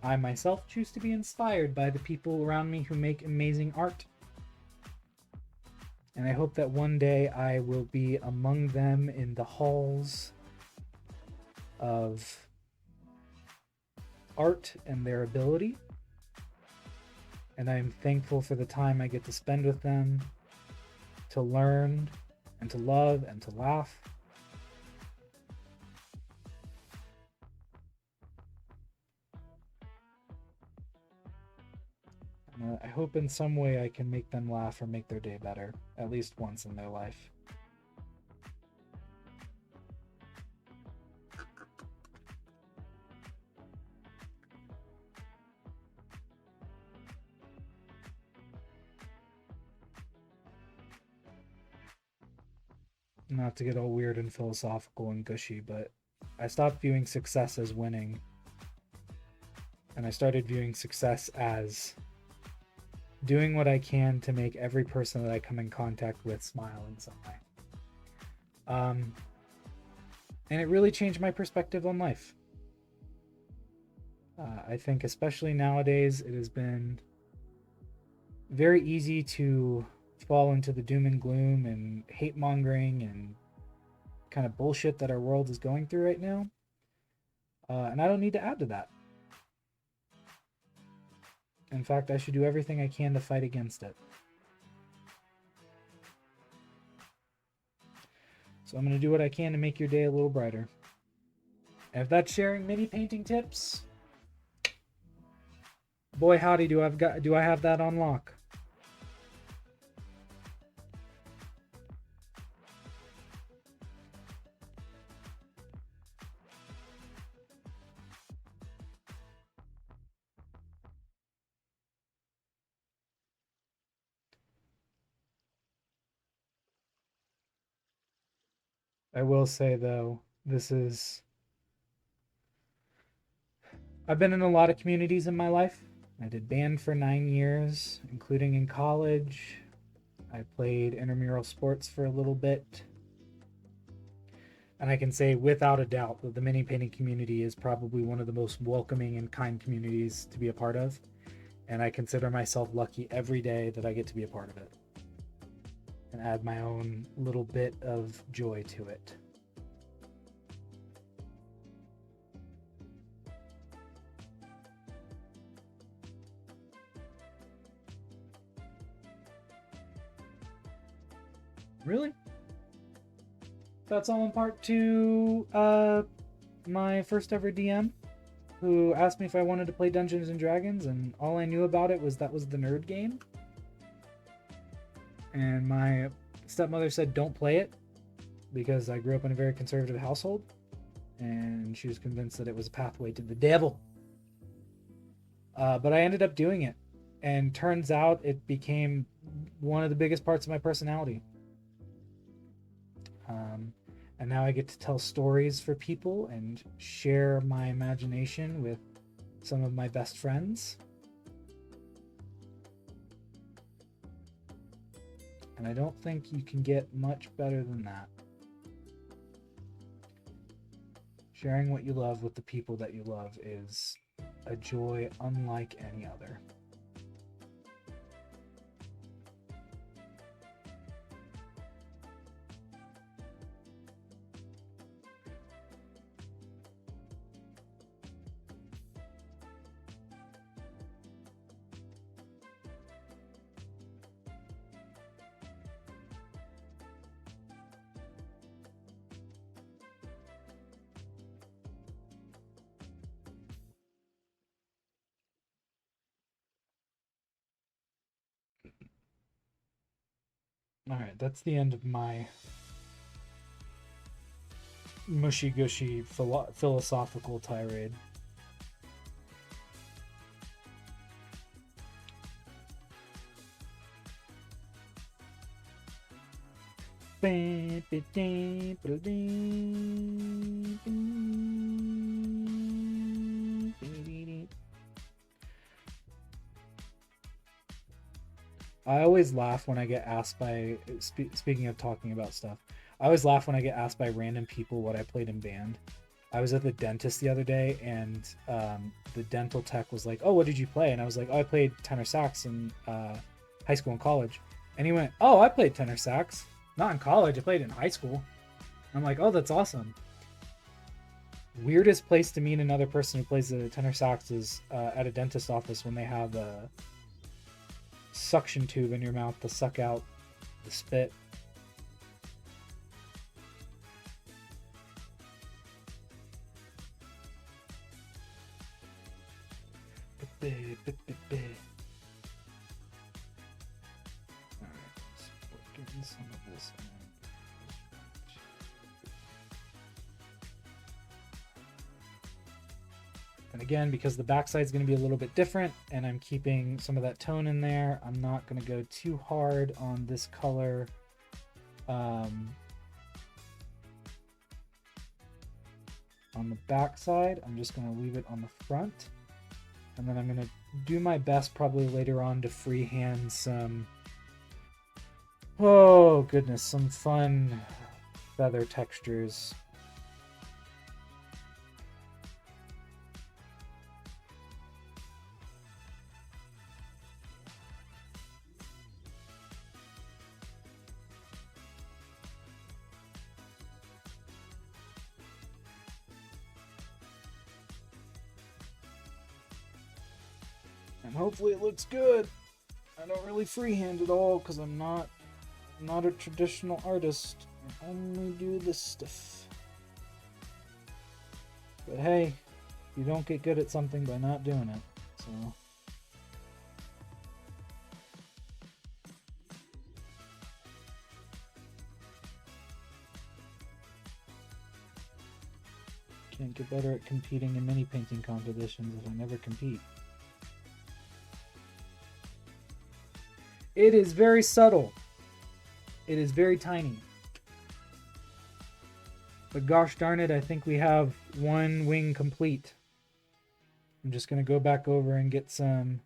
I myself choose to be inspired by the people around me who make amazing art. And I hope that one day I will be among them in the halls of art and their ability. And I'm thankful for the time I get to spend with them, to learn, and to love, and to laugh. And I hope in some way I can make them laugh or make their day better, at least once in their life. not to get all weird and philosophical and gushy, but I stopped viewing success as winning. And I started viewing success as doing what I can to make every person that I come in contact with smile in some way. And it really changed my perspective on life. I think especially nowadays, it has been very easy to fall into the doom and gloom and hate mongering and kind of bullshit that our world is going through right now. And I don't need to add to that. In fact, I should do everything I can to fight against it. So I'm going to do what I can to make your day a little brighter. And if that's sharing mini painting tips, boy howdy, do I have that on lock. I will say though, I've been in a lot of communities in my life. I did band for 9 years, including in college. I played intramural sports for a little bit. And I can say without a doubt that the mini painting community is probably one of the most welcoming and kind communities to be a part of. And I consider myself lucky every day that I get to be a part of it and add my own little bit of joy to it. Really? That's all in part to my first ever DM, who asked me if I wanted to play Dungeons and Dragons, and all I knew about it was that was the nerd game. And my stepmother said don't play it because I grew up in a very conservative household, and she was convinced that it was a pathway to the devil. But I ended up doing it, and turns out it became one of the biggest parts of my personality. And now I get to tell stories for people and share my imagination with some of my best friends. And I don't think you can get much better than that. Sharing what you love with the people that you love is a joy unlike any other. Alright, that's the end of my mushy gushy philosophical tirade. I always laugh when I get asked by, speaking of talking about stuff, I always laugh when I get asked by random people what I played in band. I was at the dentist the other day, and the dental tech was like, oh, what did you play? And I was like, oh, I played tenor sax in high school and college. And he went, oh, I played tenor sax. Not in college, I played it in high school. I'm like, oh, that's awesome. Weirdest place to meet another person who plays the tenor sax is at a dentist office when they have a suction tube in your mouth to suck out the spit. Alright, so we're getting some of this in. And again, because the backside is going to be a little bit different and I'm keeping some of that tone in there, I'm not going to go too hard on this color on the back side. I'm just going to leave it on the front. And then I'm going to do my best probably later on to freehand some, oh goodness, some fun feather textures. And hopefully it looks good. I don't really freehand at all because I'm not a traditional artist. I only do this stuff. But hey, you don't get good at something by not doing it. So can't get better at competing in mini painting competitions if I never compete. It is very subtle. It is very tiny. But gosh darn it, I think we have one wing complete. I'm just going to go back over and get some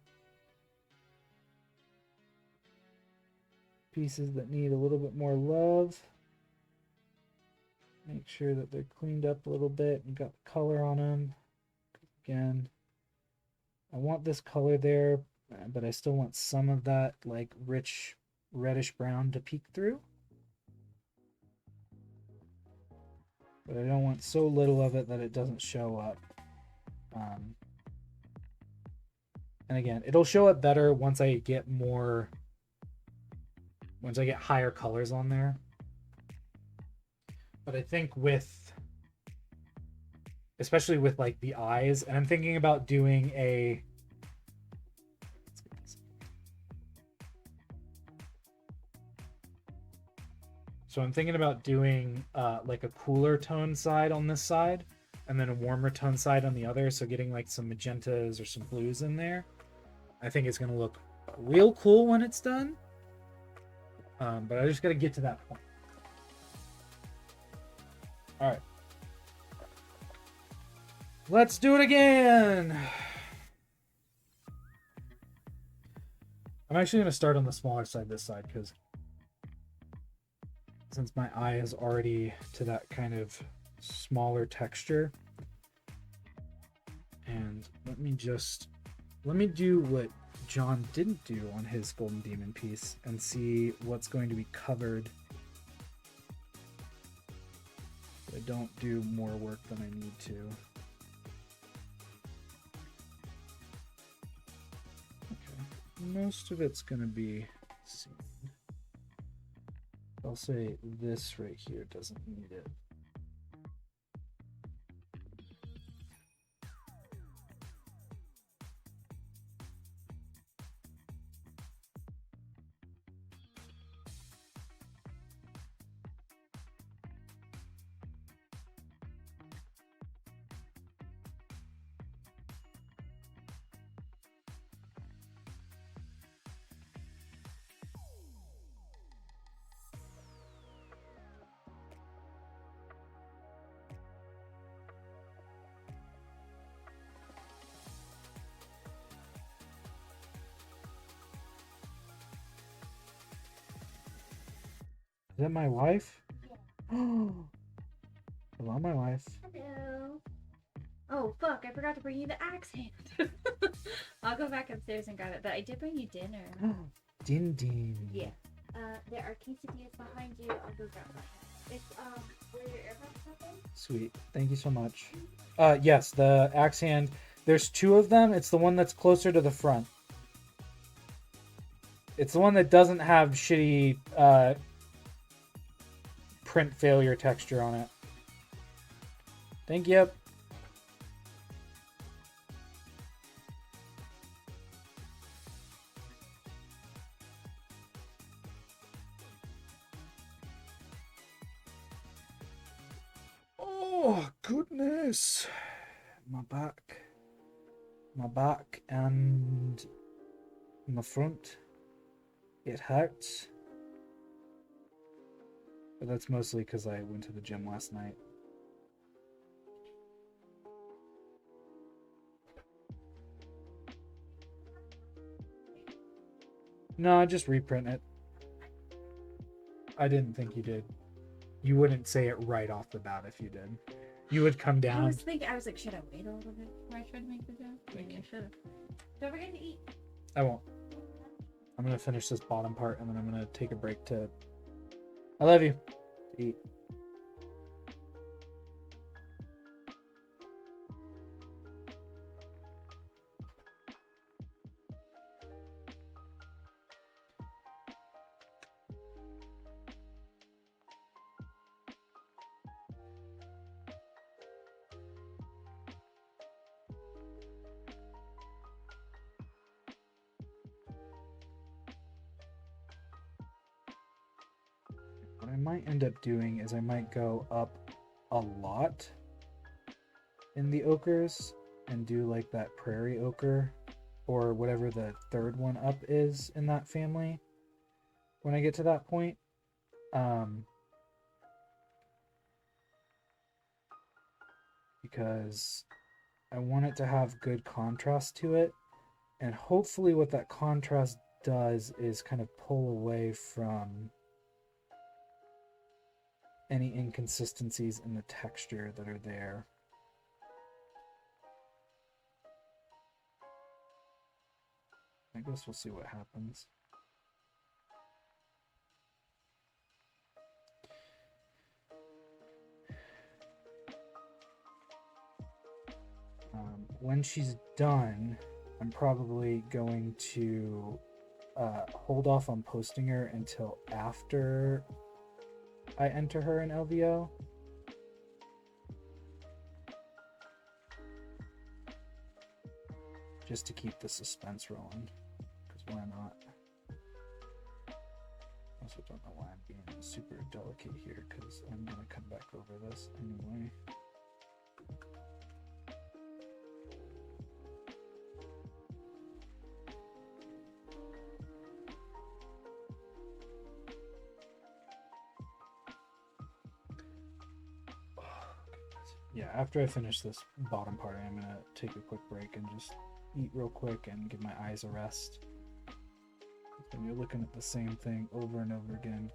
pieces that need a little bit more love. Make sure that they're cleaned up a little bit and got the color on them. Again, I want this color there, but I still want some of that like rich reddish brown to peek through. But I don't want so little of it that it doesn't show up. And again, it'll show up better once I get higher colors on there. But I think especially with like the eyes, and I'm thinking about doing a, so I'm thinking about doing like a cooler tone side on this side and then a warmer tone side on the other. So getting like some magentas or some blues in there. I think it's going to look real cool when it's done. But I just got to get to that point. All right. Let's do it again. I'm actually going to start on the smaller side this side because since my eye is already to that kind of smaller texture. And let me do what John didn't do on his Golden Demon piece and see what's going to be covered. I don't do more work than I need to. Okay, most of it's going to be seen. I'll say this right here doesn't need it. Is that my wife? Oh, hello, my wife. Hello. Oh, fuck, I forgot to bring you the axe hand. I'll go back upstairs and grab it, but I did bring you dinner. Din din. Yeah. There are quesadillas behind you. I'll go grab that. It's, where your AirPods are. Sweet. Thank you so much. Yes, the axe hand. There's two of them. It's the one that's closer to the front. It's the one that doesn't have shitty, print failure texture on it. Thank you. Oh, goodness. My back and my front. It hurts. But that's mostly because I went to the gym last night. No, just reprint it. I didn't think you did. You wouldn't say it right off the bat if you did. You would come I down. was thinking, I was like, should I wait a little bit before I try to make the joke? Maybe I should have. Don't forget to eat. I won't. I'm gonna finish this bottom part and then I'm gonna take a break to. I love you. Eat. What I might end up doing is I might go up a lot in the ochres and do like that prairie ochre or whatever the third one up is in that family when I get to that point. Because I want it to have good contrast to it, and hopefully what that contrast does is kind of pull away from any inconsistencies in the texture that are there. I guess we'll see what happens. When she's done, I'm probably going to hold off on posting her until after I enter her in LVO. Just to keep the suspense rolling, because why not? I also don't know why I'm being super delicate here, because I'm going to come back over this anyway. Yeah, after I finish this bottom part, I'm gonna take a quick break and just eat real quick and give my eyes a rest. When you're looking at the same thing over and over again,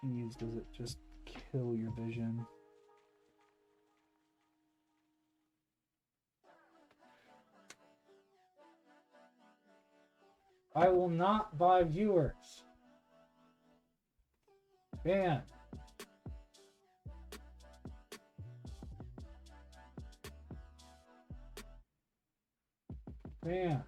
jeez, does it just kill your vision? I will not buy viewers. Ban. Ban.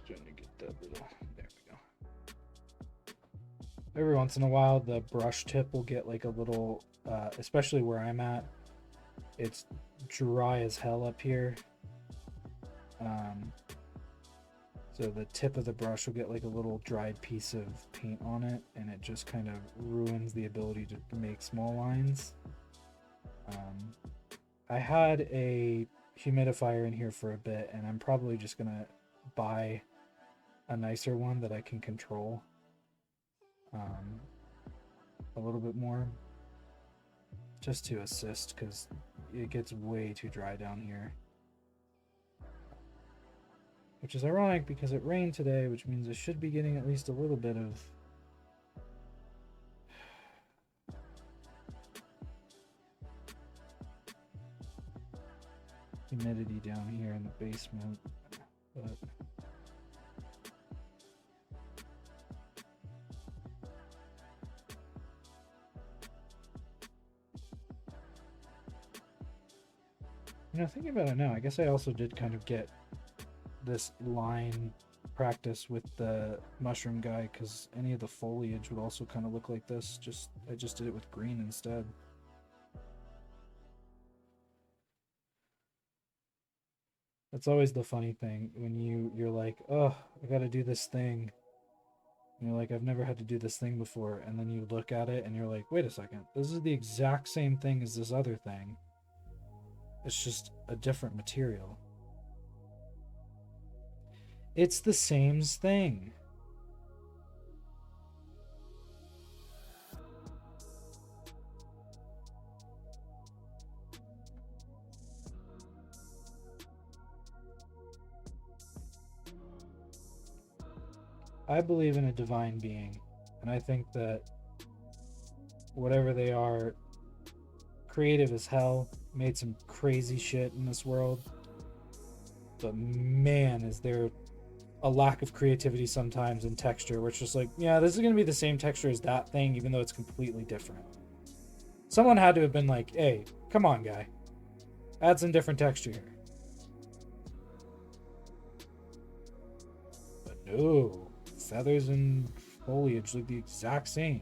Trying to get that little, there we go. Every once in a while the brush tip will get like a little especially where I'm at, it's dry as hell up here, so the tip of the brush will get like a little dried piece of paint on it, and it just kind of ruins the ability to make small lines. I had a humidifier in here for a bit, and I'm probably just gonna buy a nicer one that I can control a little bit more, just to assist, because it gets way too dry down here, which is ironic because it rained today, which means I should be getting at least a little bit of humidity down here in the basement, but You know, thinking about it now, I guess I also did kind of get this line practice with the mushroom guy, because any of the foliage would also kind of look like this. I just did it with green instead. That's always the funny thing when you're like, oh, I gotta do this thing. And you're like, I've never had to do this thing before, and then you look at it and you're like, wait a second, this is the exact same thing as this other thing. It's just a different material. It's the same thing. I believe in a divine being, and I think that whatever they are, creative as hell, made some crazy shit in this world. But man, is there a lack of creativity sometimes in texture, where it's just like, yeah, this is going to be the same texture as that thing, even though it's completely different. Someone had to have been like, hey, come on, guy. Add some different texture here. But no. Feathers and foliage look the exact same.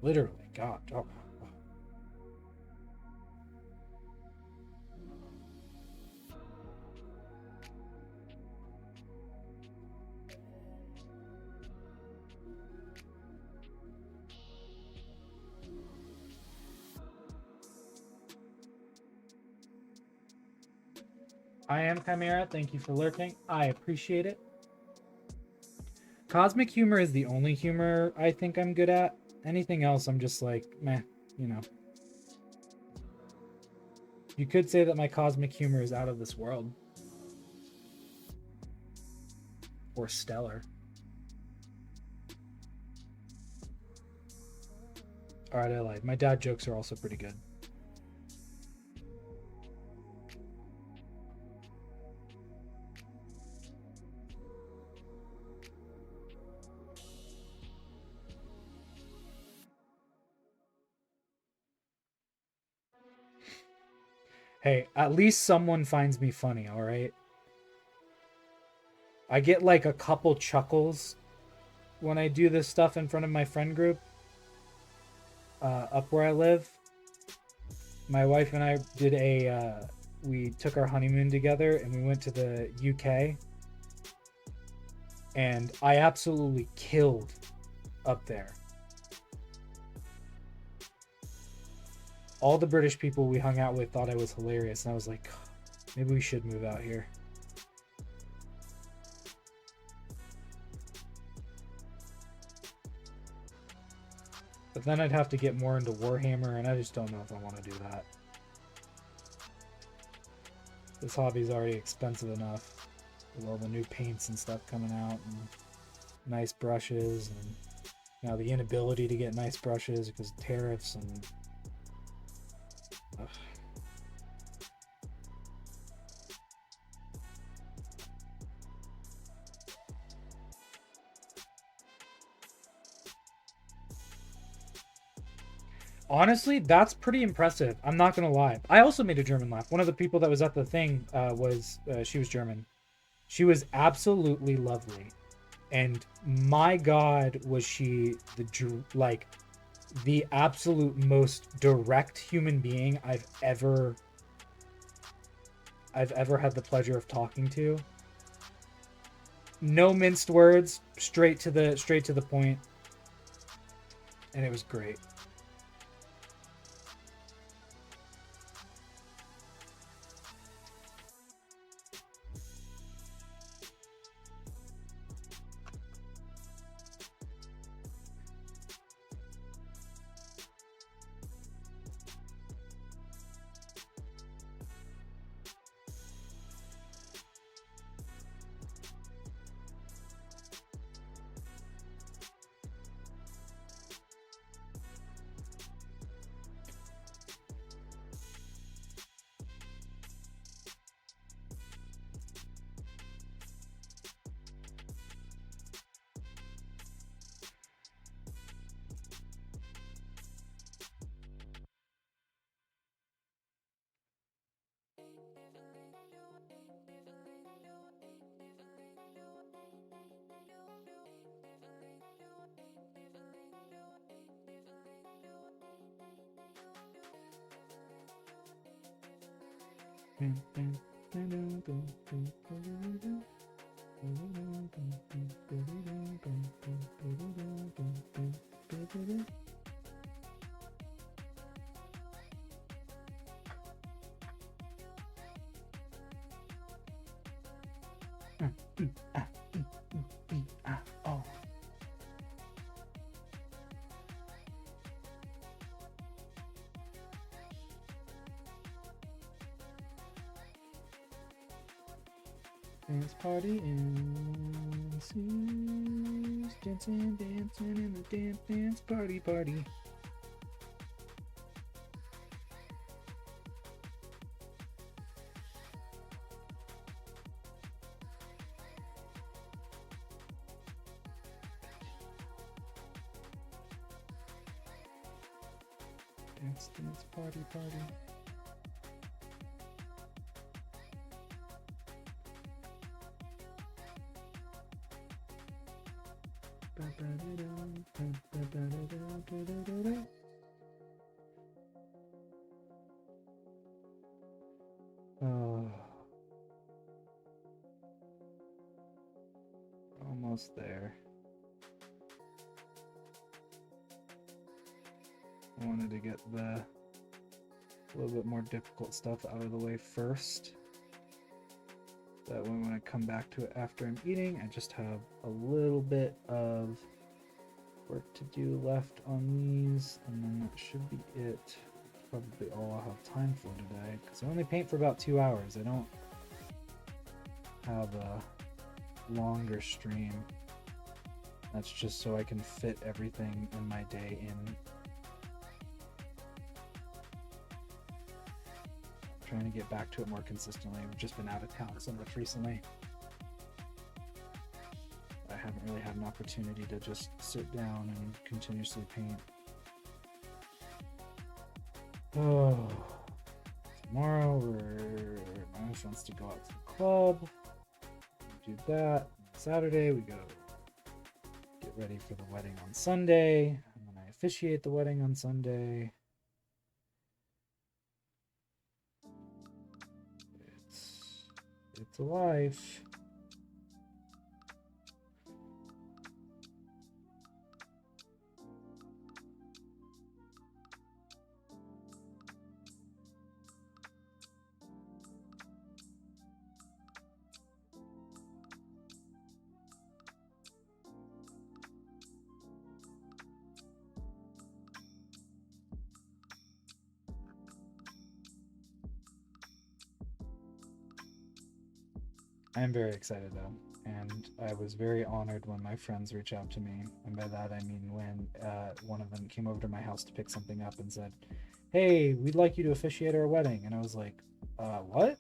Literally, God. Oh. I am Chimera. Thank you for lurking. I appreciate it. Cosmic humor is the only humor I think I'm good at. Anything else, I'm just like, meh, you know. You could say that my cosmic humor is out of this world. Or stellar. Alright, I lied. My dad jokes are also pretty good. Hey, at least someone finds me funny, alright? I get like a couple chuckles when I do this stuff in front of my friend group. Up where I live. My wife and I did we took our honeymoon together and we went to the UK. And I absolutely killed up there. All the British people we hung out with thought I was hilarious, and I was like, maybe we should move out here. But then I'd have to get more into Warhammer, and I just don't know if I want to do that. This hobby's already expensive enough, with all the new paints and stuff coming out, and nice brushes, and now the inability to get nice brushes because of tariffs and... Ugh. Honestly, that's pretty impressive. I'm not gonna lie. I also made a German laugh. One of the people that was at the thing she was German. She was absolutely lovely, and my God, was she the absolute most direct human being I've ever had the pleasure of talking to. No minced words, straight to the point, and it was great. Oh. Dance party ensues. Dancing, dancing in the dance party. Dance party. Oh, almost there. I wanted to get the little bit more difficult stuff out of the way first. That way when I come back to it after I'm eating, I just have a little bit of work to do left on these, and then that should be it. Probably all I'll have time for today, because I only paint for about 2 hours. I don't have a longer stream. That's just so I can fit everything in my day in. Trying to get back to it more consistently. I've just been out of town so much recently. I haven't really had an opportunity to just sit down and continuously paint. Oh, tomorrow my wife wants to go out to the club. Do that. Saturday we go get ready for the wedding on Sunday, and then I officiate the wedding on Sunday. It's a life. I'm very excited though, and I was very honored when my friends reached out to me, and by that I mean when one of them came over to my house to pick something up and said, "Hey, we'd like you to officiate our wedding," and I was like, what?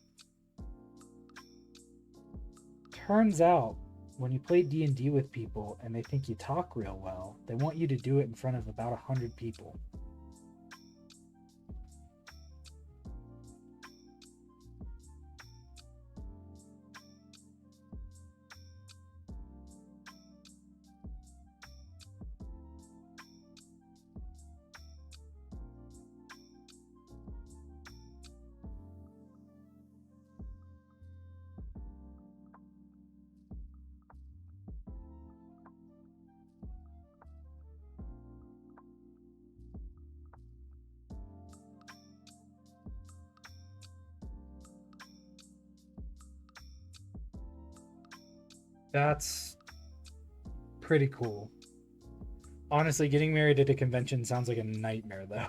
Turns out, when you play D&D with people and they think you talk real well, they want you to do it in front of about 100 people. That's pretty cool. Honestly, getting married at a convention sounds like a nightmare, though.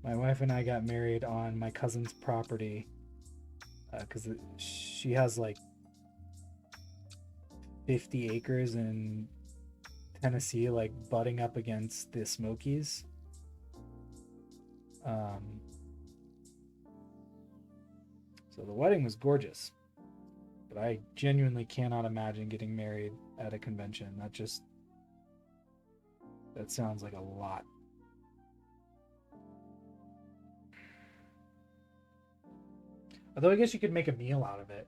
My wife and I got married on my cousin's property because she has like 50 acres in Tennessee, like butting up against the Smokies. So the wedding was gorgeous, but I genuinely cannot imagine getting married at a convention. That sounds like a lot. Although I guess you could make a meal out of it.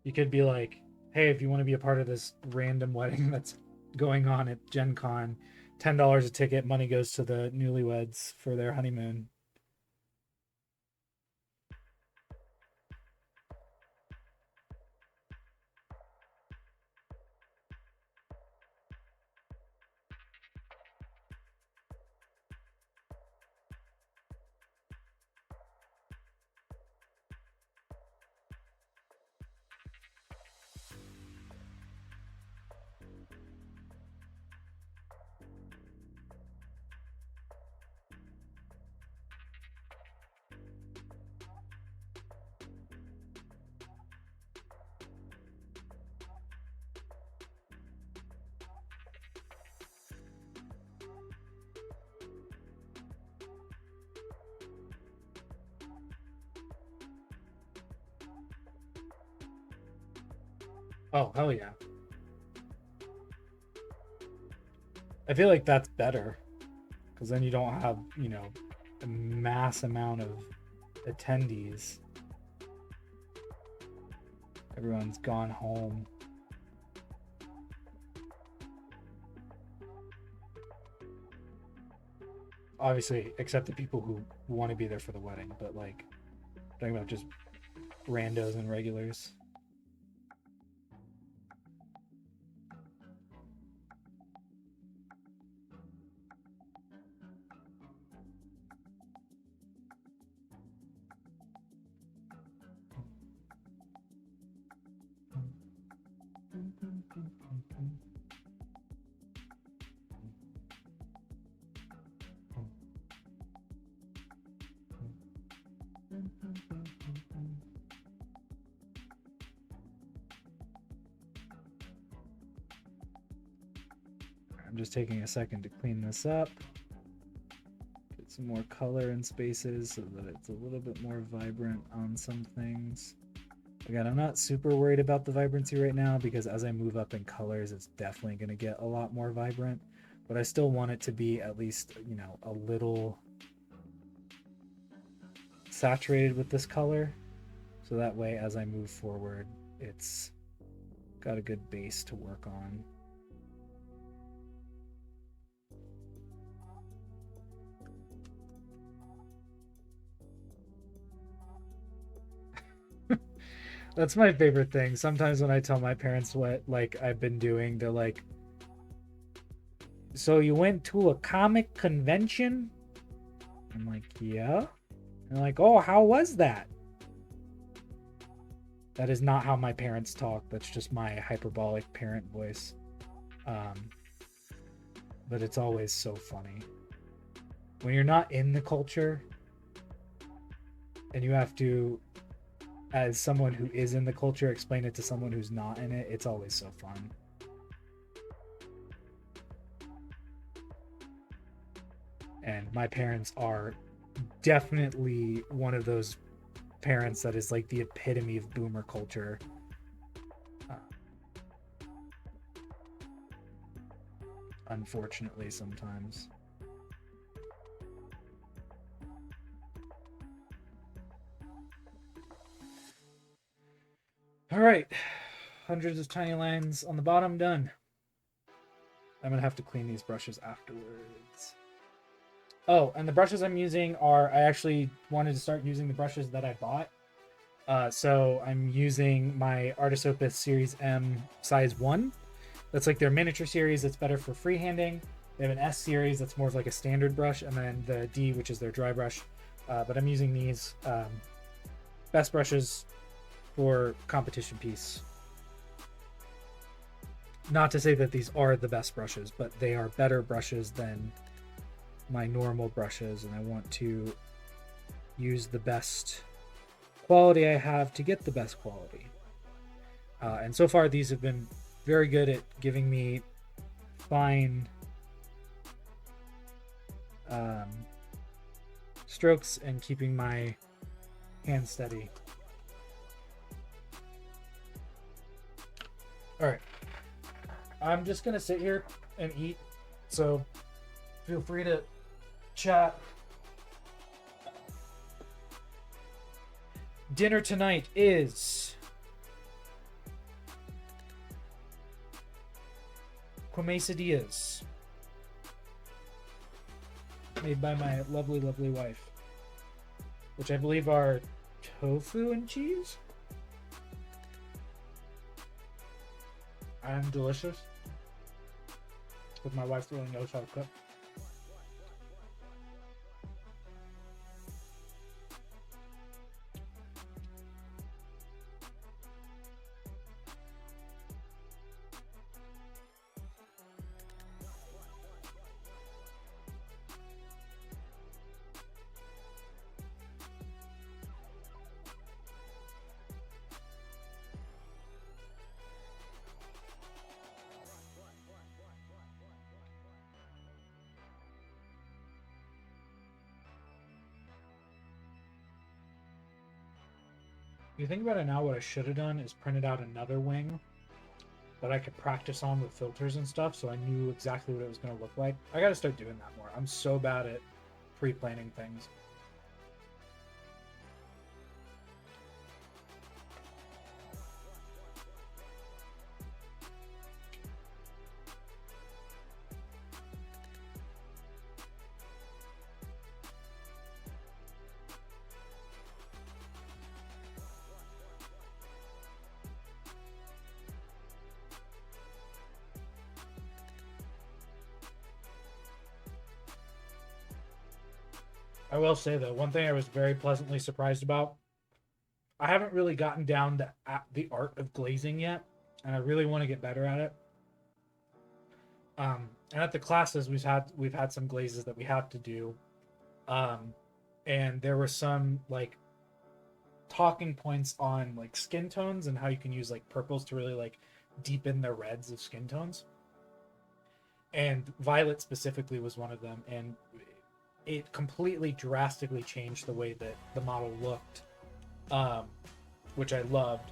You could be like, hey, if you want to be a part of this random wedding that's going on at Gen Con, $10 a ticket. Money goes to the newlyweds for their honeymoon. Oh, hell yeah. I feel like that's better because then you don't have, you know, a mass amount of attendees. Everyone's gone home. Obviously, except the people who want to be there for the wedding, but like, talking about just randos and regulars. I'm just taking a second to clean this up. Get some more color in spaces so that it's a little bit more vibrant on some things. Again, I'm not super worried about the vibrancy right now because as I move up in colors, it's definitely going to get a lot more vibrant. But I still want it to be at least, you know, a little saturated with this color. So that way, as I move forward, it's got a good base to work on. That's my favorite thing. Sometimes when I tell my parents what like I've been doing, they're like, "So you went to a comic convention?" I'm like, "Yeah." And they're like, "Oh, how was that?" That is not how my parents talk. That's just my hyperbolic parent voice. But it's always so funny. When you're not in the culture and you have to, as someone who is in the culture, explain it to someone who's not in it, it's always so fun. And my parents are definitely one of those parents that is like the epitome of boomer culture. Unfortunately, sometimes. All right, hundreds of tiny lines on the bottom, done. I'm gonna have to clean these brushes afterwards. Oh, and the brushes I'm using are, I actually wanted to start using the brushes that I bought. So I'm using my Artist Opus Series M size 1. That's like their miniature series that's better for freehanding. They have an S series that's more of like a standard brush, and then the D, which is their dry brush. But I'm using these best brushes for competition piece. Not to say that these are the best brushes, but they are better brushes than my normal brushes, and I want to use the best quality I have to get the best quality. And so far these have been very good at giving me fine strokes and keeping my hand steady. All right, I'm just gonna sit here and eat, so feel free to chat. Dinner tonight is quesadillas. made by my lovely, lovely wife, which I believe are tofu and cheese. And delicious. Because my wife really knows how to cook. You think about it now, what I should have done is printed out another wing that I could practice on with filters and stuff, so I knew exactly what it was going to look like. I got to start doing that more. I'm so bad at pre-planning things. I will say though, one thing I was very pleasantly surprised about, I haven't really gotten down to the art of glazing yet, and I really want to get better at it. And at the classes we've had some glazes that we have to do, and there were some like talking points on like skin tones and how you can use like purples to really like deepen the reds of skin tones. And violet specifically was one of them, and it completely drastically changed the way that the model looked, which I loved.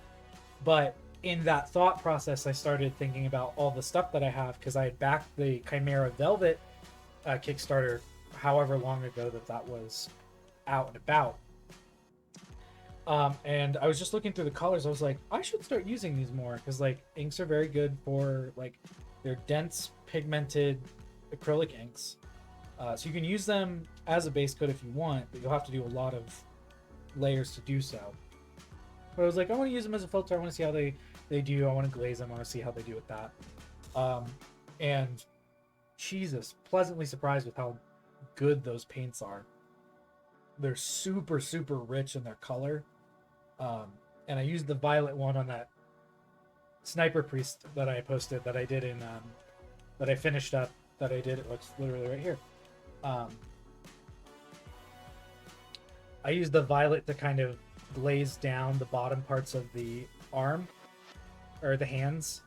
But in that thought process, I started thinking about all the stuff that I have, because I had backed the Chimera Velvet Kickstarter however long ago that was out and about. And I was just looking through the colors. I was like, I should start using these more, because like inks are very good for like, they're dense pigmented acrylic inks. So you can use them as a base coat if you want, but you'll have to do a lot of layers to do so. But I was like, I want to use them as a filter. I want to see how they do. I want to glaze them. I want to see how they do with that. And Jesus, pleasantly surprised with how good those paints are. They're super, super rich in their color. And I used the violet one on that Sniper Priest that I posted, that I did in, that I finished up, that I did. It looks literally right here. I used the violet to kind of glaze down the bottom parts of the arm, or the hands.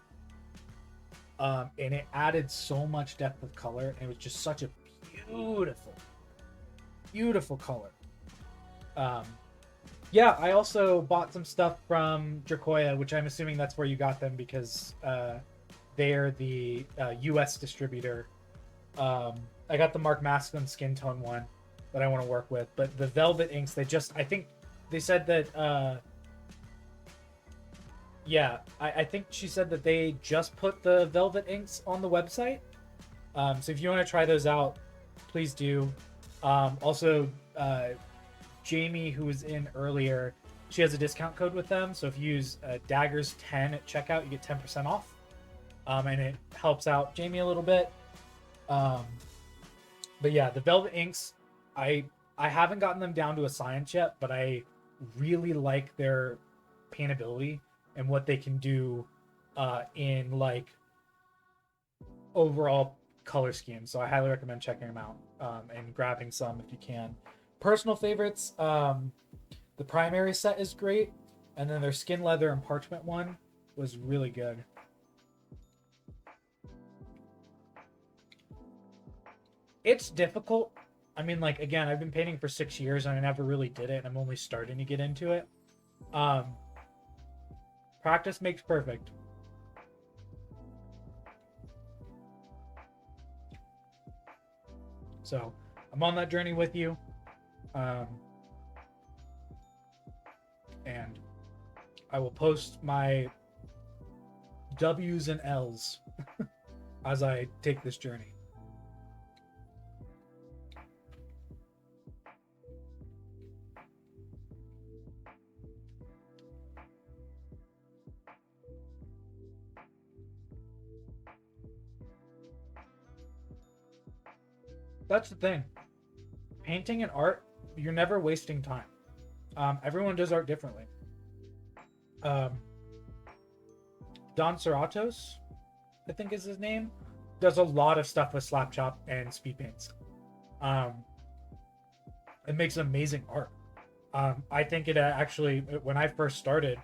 And it added so much depth of color, and it was just such a beautiful, beautiful color. Yeah, I also bought some stuff from Dracoya, which I'm assuming that's where you got them, because they're the US distributor. I got the Mark Masklin skin tone one that I want to work with, but the Velvet inks, I think they said that, yeah, I think she said that they just put the Velvet inks on the website. So if you want to try those out, please do. Also, Jamie, who was in earlier, she has a discount code with them. So if you use Daggers10 at checkout, you get 10% off. And it helps out Jamie a little bit. But yeah, the Velvet inks, I haven't gotten them down to a science yet, but I really like their paintability and what they can do in like overall color scheme. So I highly recommend checking them out and grabbing some if you can. Personal favorites, the primary set is great, and then their skin leather and parchment one was really good. It's difficult. I mean, like, again, I've been painting for 6 years and I never really did it, and I'm only starting to get into it. Practice makes perfect. So I'm on that journey with you. And I will post my W's and L's as I take this journey. That's the thing. Painting and art, you're never wasting time. Everyone does art differently. Don Serratos, I think is his name, does a lot of stuff with slap chop and speed paints. It makes amazing art. I think it actually, when I first started,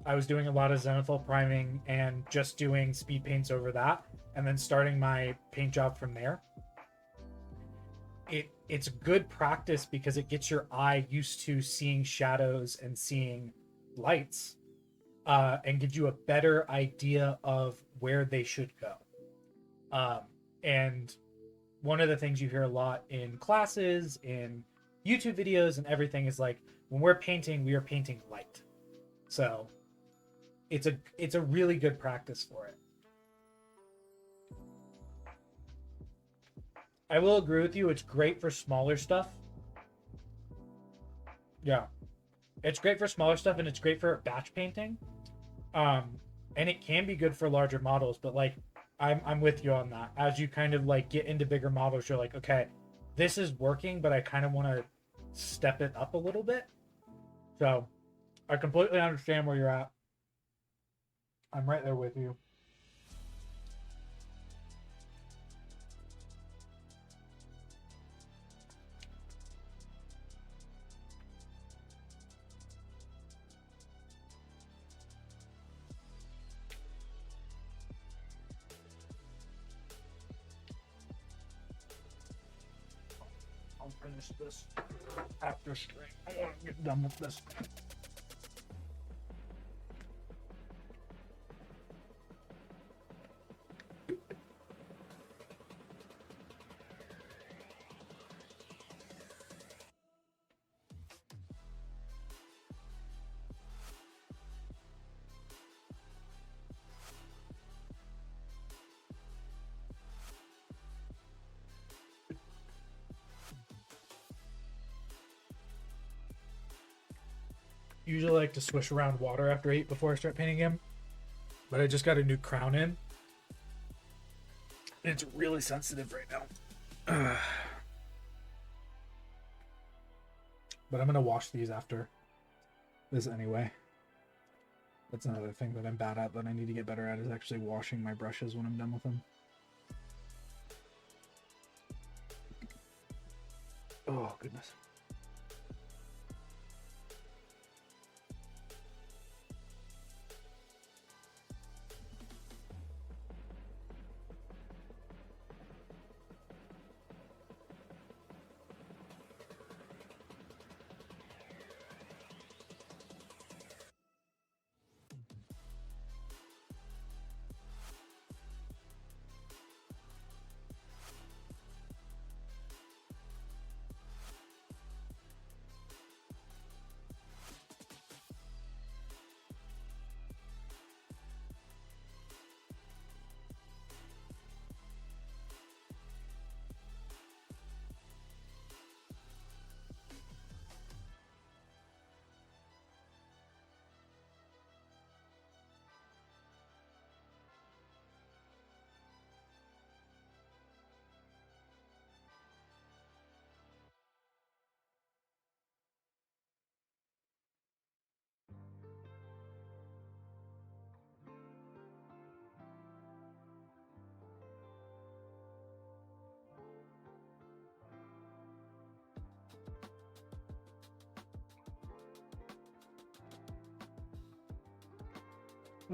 I was doing a lot of zenithal priming and just doing speed paints over that, and then starting my paint job from there. It's good practice because it gets your eye used to seeing shadows and seeing lights, and gives you a better idea of where they should go. And one of the things you hear a lot in classes, in YouTube videos, and everything is like, when we're painting, we are painting light. So it's a really good practice for it. I will agree with you. It's great for smaller stuff. Yeah. It's great for smaller stuff, and it's great for batch painting. And it can be good for larger models, but like, I'm with you on that. As you kind of like get into bigger models, you're like, okay, this is working, but I kind of want to step it up a little bit. So I completely understand where you're at. I'm right there with you. I'll finish this after stream. I want to get done with this. Usually like to swish around water after 8 before I start painting him, but I just got a new crown in. It's really sensitive right now. But I'm gonna wash these after this anyway. That's another thing that I'm bad at that I need to get better at, is actually washing my brushes when I'm done with them. Oh goodness.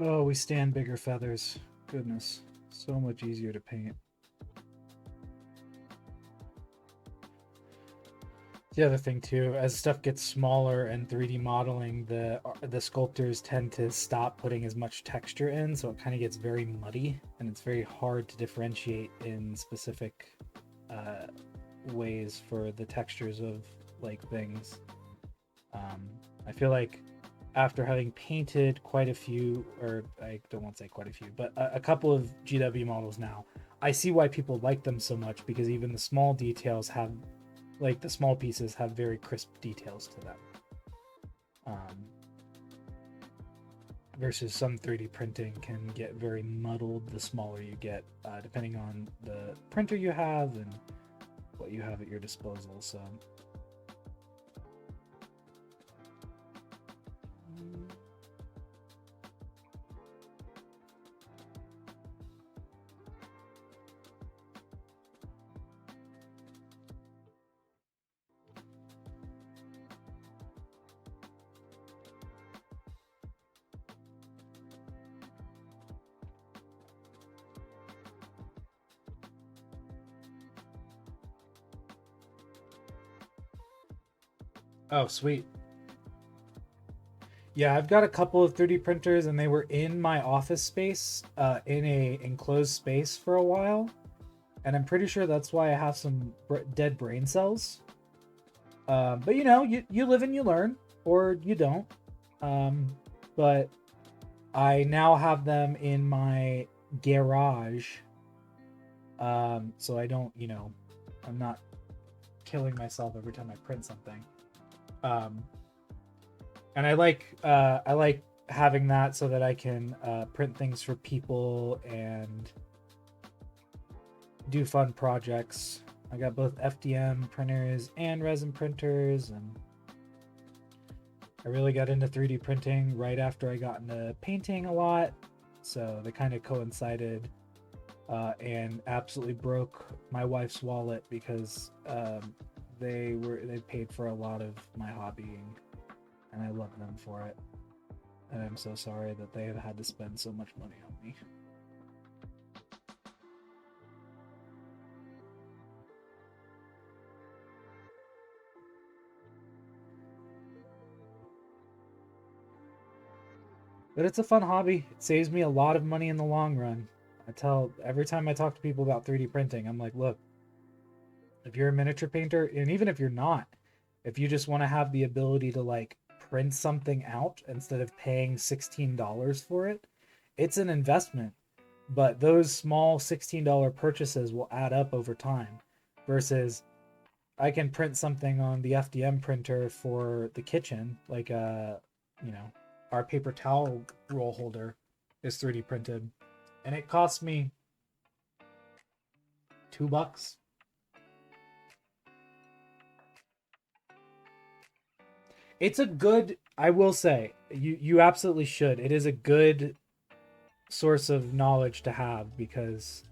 Oh, we stand bigger feathers. Goodness. So much easier to paint. The other thing too, as stuff gets smaller and 3D modeling, the sculptors tend to stop putting as much texture in, so it kind of gets very muddy, and it's very hard to differentiate in specific ways for the textures of like things. I feel like after having painted quite a few, or I don't want to say quite a few, but a couple of GW models now, I see why people like them so much, because even the small details have, like the small pieces have very crisp details to them. Versus some 3D printing can get very muddled the smaller you get, depending on the printer you have and what you have at your disposal. So. Oh, sweet. Yeah, I've got a couple of 3D printers, and they were in my office space, in a enclosed space for a while, and I'm pretty sure that's why I have some dead brain cells. But you know, you live and you learn, or you don't. But I now have them in my garage, so I don't, you know, I'm not killing myself every time I print something. And I like having that so that I can print things for people and do fun projects. I got both FDM printers and resin printers, and I really got into 3D printing right after I got into painting a lot, so they kind of coincided, and absolutely broke my wife's wallet because they paid for a lot of my hobbying, and I love them for it. And I'm so sorry that they have had to spend so much money on me. But it's a fun hobby. It saves me a lot of money in the long run. Every time I talk to people about 3D printing, I'm like, look, if you're a miniature painter, and even if you're not, if you just want to have the ability to like print something out instead of paying $16 for it, it's an investment. But those small $16 purchases will add up over time, versus I can print something on the FDM printer for the kitchen, like you know, our paper towel roll holder is 3D printed, and it cost me $2. It's a good, I will say, you absolutely should. It is a good source of knowledge to have, because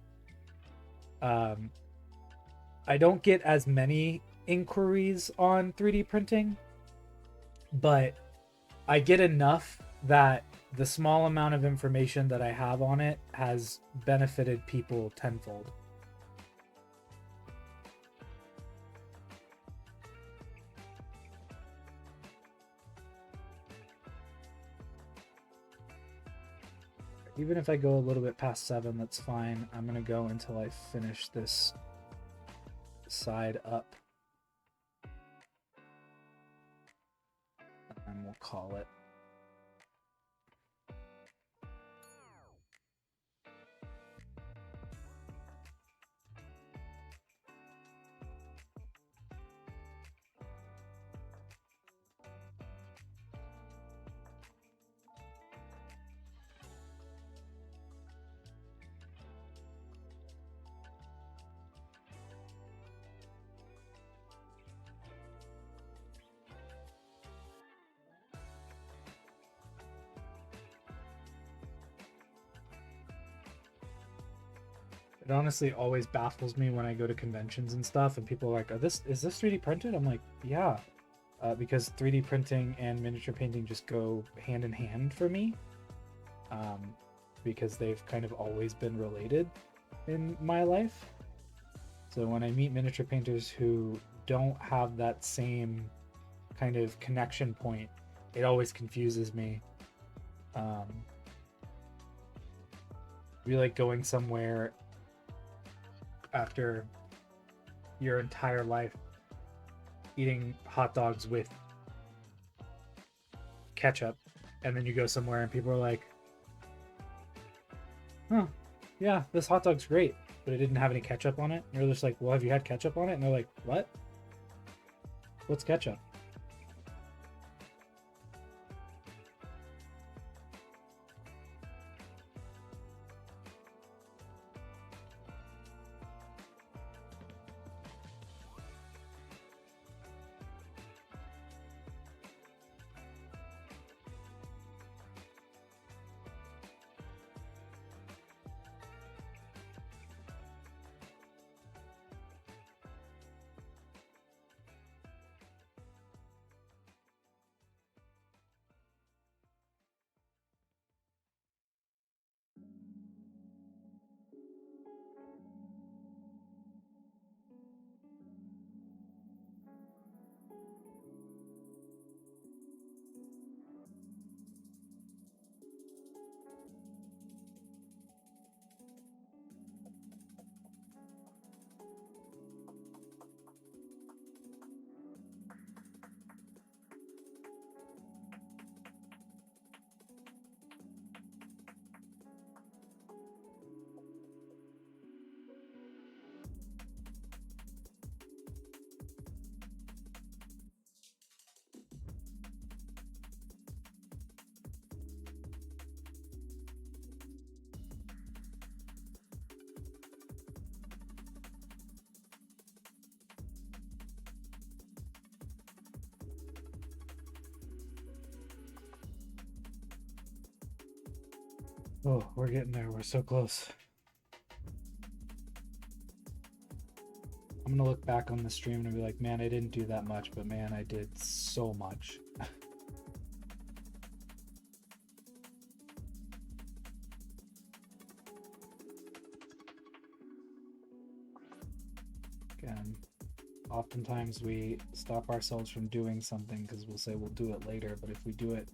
I don't get as many inquiries on 3D printing, but I get enough that the small amount of information that I have on it has benefited people tenfold. Even if I go a little bit past 7, that's fine. I'm gonna go until I finish this side up, and we'll call it. It honestly always baffles me when I go to conventions and stuff, and people are like, is this 3D printed? I'm like, yeah, because 3D printing and miniature painting just go hand in hand for me, because they've kind of always been related in my life. So when I meet miniature painters who don't have that same kind of connection point, it always confuses me. We like going somewhere after your entire life eating hot dogs with ketchup, and then you go somewhere and people are like, oh yeah, this hot dog's great, but it didn't have any ketchup on it. And you're just like, well, have you had ketchup on it? And they're like, what? What's ketchup? Oh, we're getting there. We're so close. I'm gonna look back on the stream and be like, man, I didn't do that much, but man, I did so much. Again, oftentimes we stop ourselves from doing something because we'll say we'll do it later, but if we do it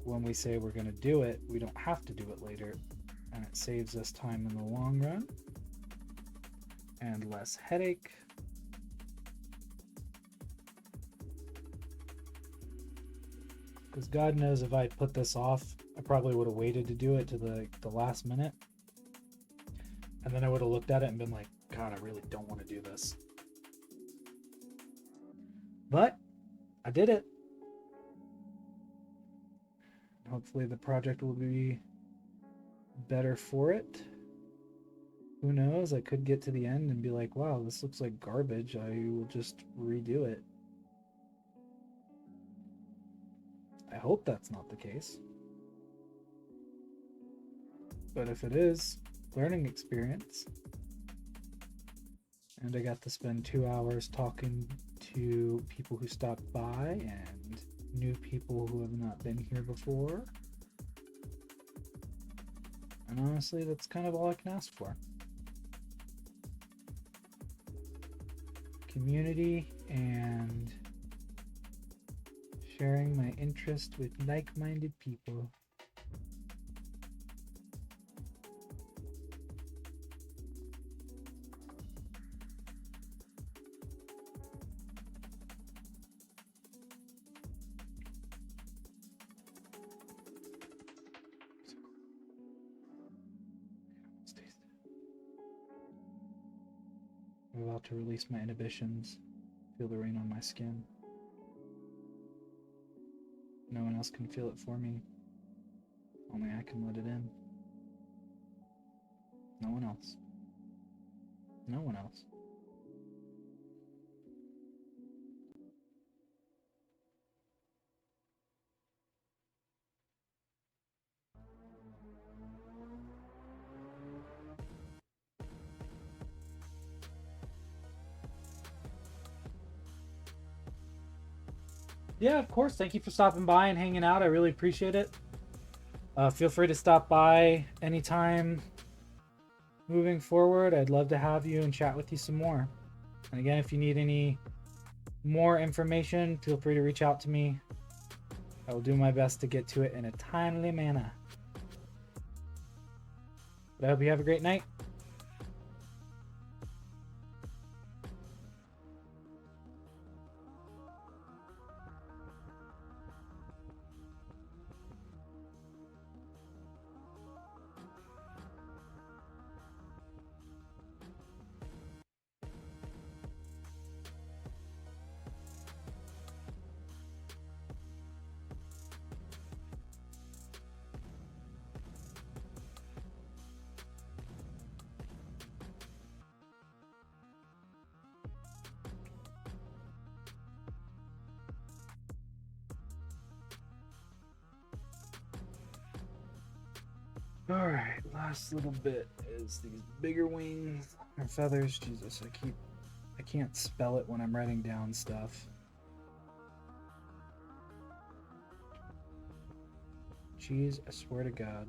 when we say we're gonna do it, we don't have to do it later, and it saves us time in the long run and less headache. Because God knows if I'd put this off, I probably would have waited to do it to the last minute. And then I would have looked at it and been like, God, I really don't want to do this. But I did it. Hopefully the project will be better for it. Who knows? I could get to the end and be like, wow, this looks like garbage. I will just redo it. I hope that's not the case. But if it is, learning experience. And I got to spend 2 hours talking to people who stopped by and new people who have not been here before. And honestly, that's kind of all I can ask for. Community and sharing my interest with like-minded people. I'm about to release my inhibitions. Feel the rain on my skin. No one else can feel it for me. Only I can let it in. No one else. No one else. Yeah, of course. Thank you for stopping by and hanging out. I really appreciate it. Feel free to stop by anytime moving forward. I'd love to have you and chat with you some more. And again, if you need any more information, feel free to reach out to me. I will do my best to get to it in a timely manner. But I hope you have a great night. Alright, last little bit is these bigger wings or feathers. Jesus, I can't spell it when I'm writing down stuff. Jeez, I swear to God.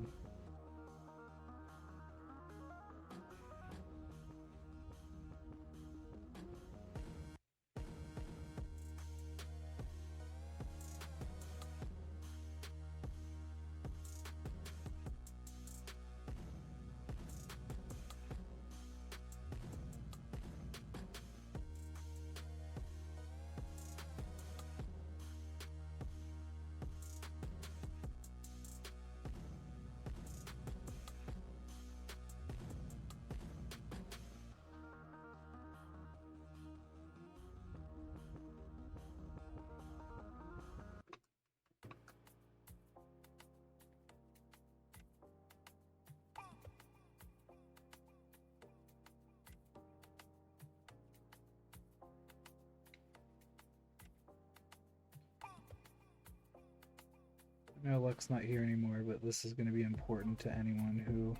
I know Luck's not here anymore, but this is going to be important to anyone who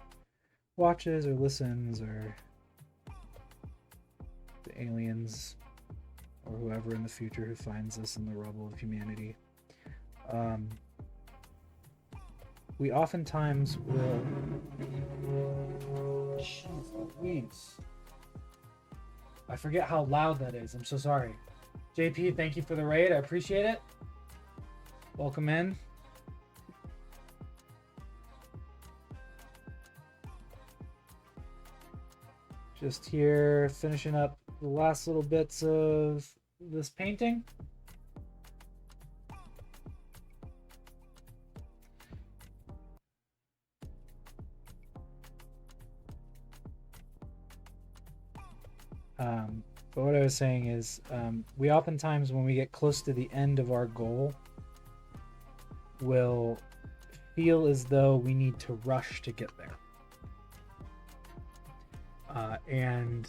watches or listens, or the aliens or whoever in the future who finds us in the rubble of humanity. We oftentimes will... Jeez Louise. I forget how loud that is. I'm so sorry. JP, thank you for the raid. I appreciate it. Welcome in. Just here finishing up the last little bits of this painting. But what I was saying is, we oftentimes, when we get close to the end of our goal, will feel as though we need to rush to get there. And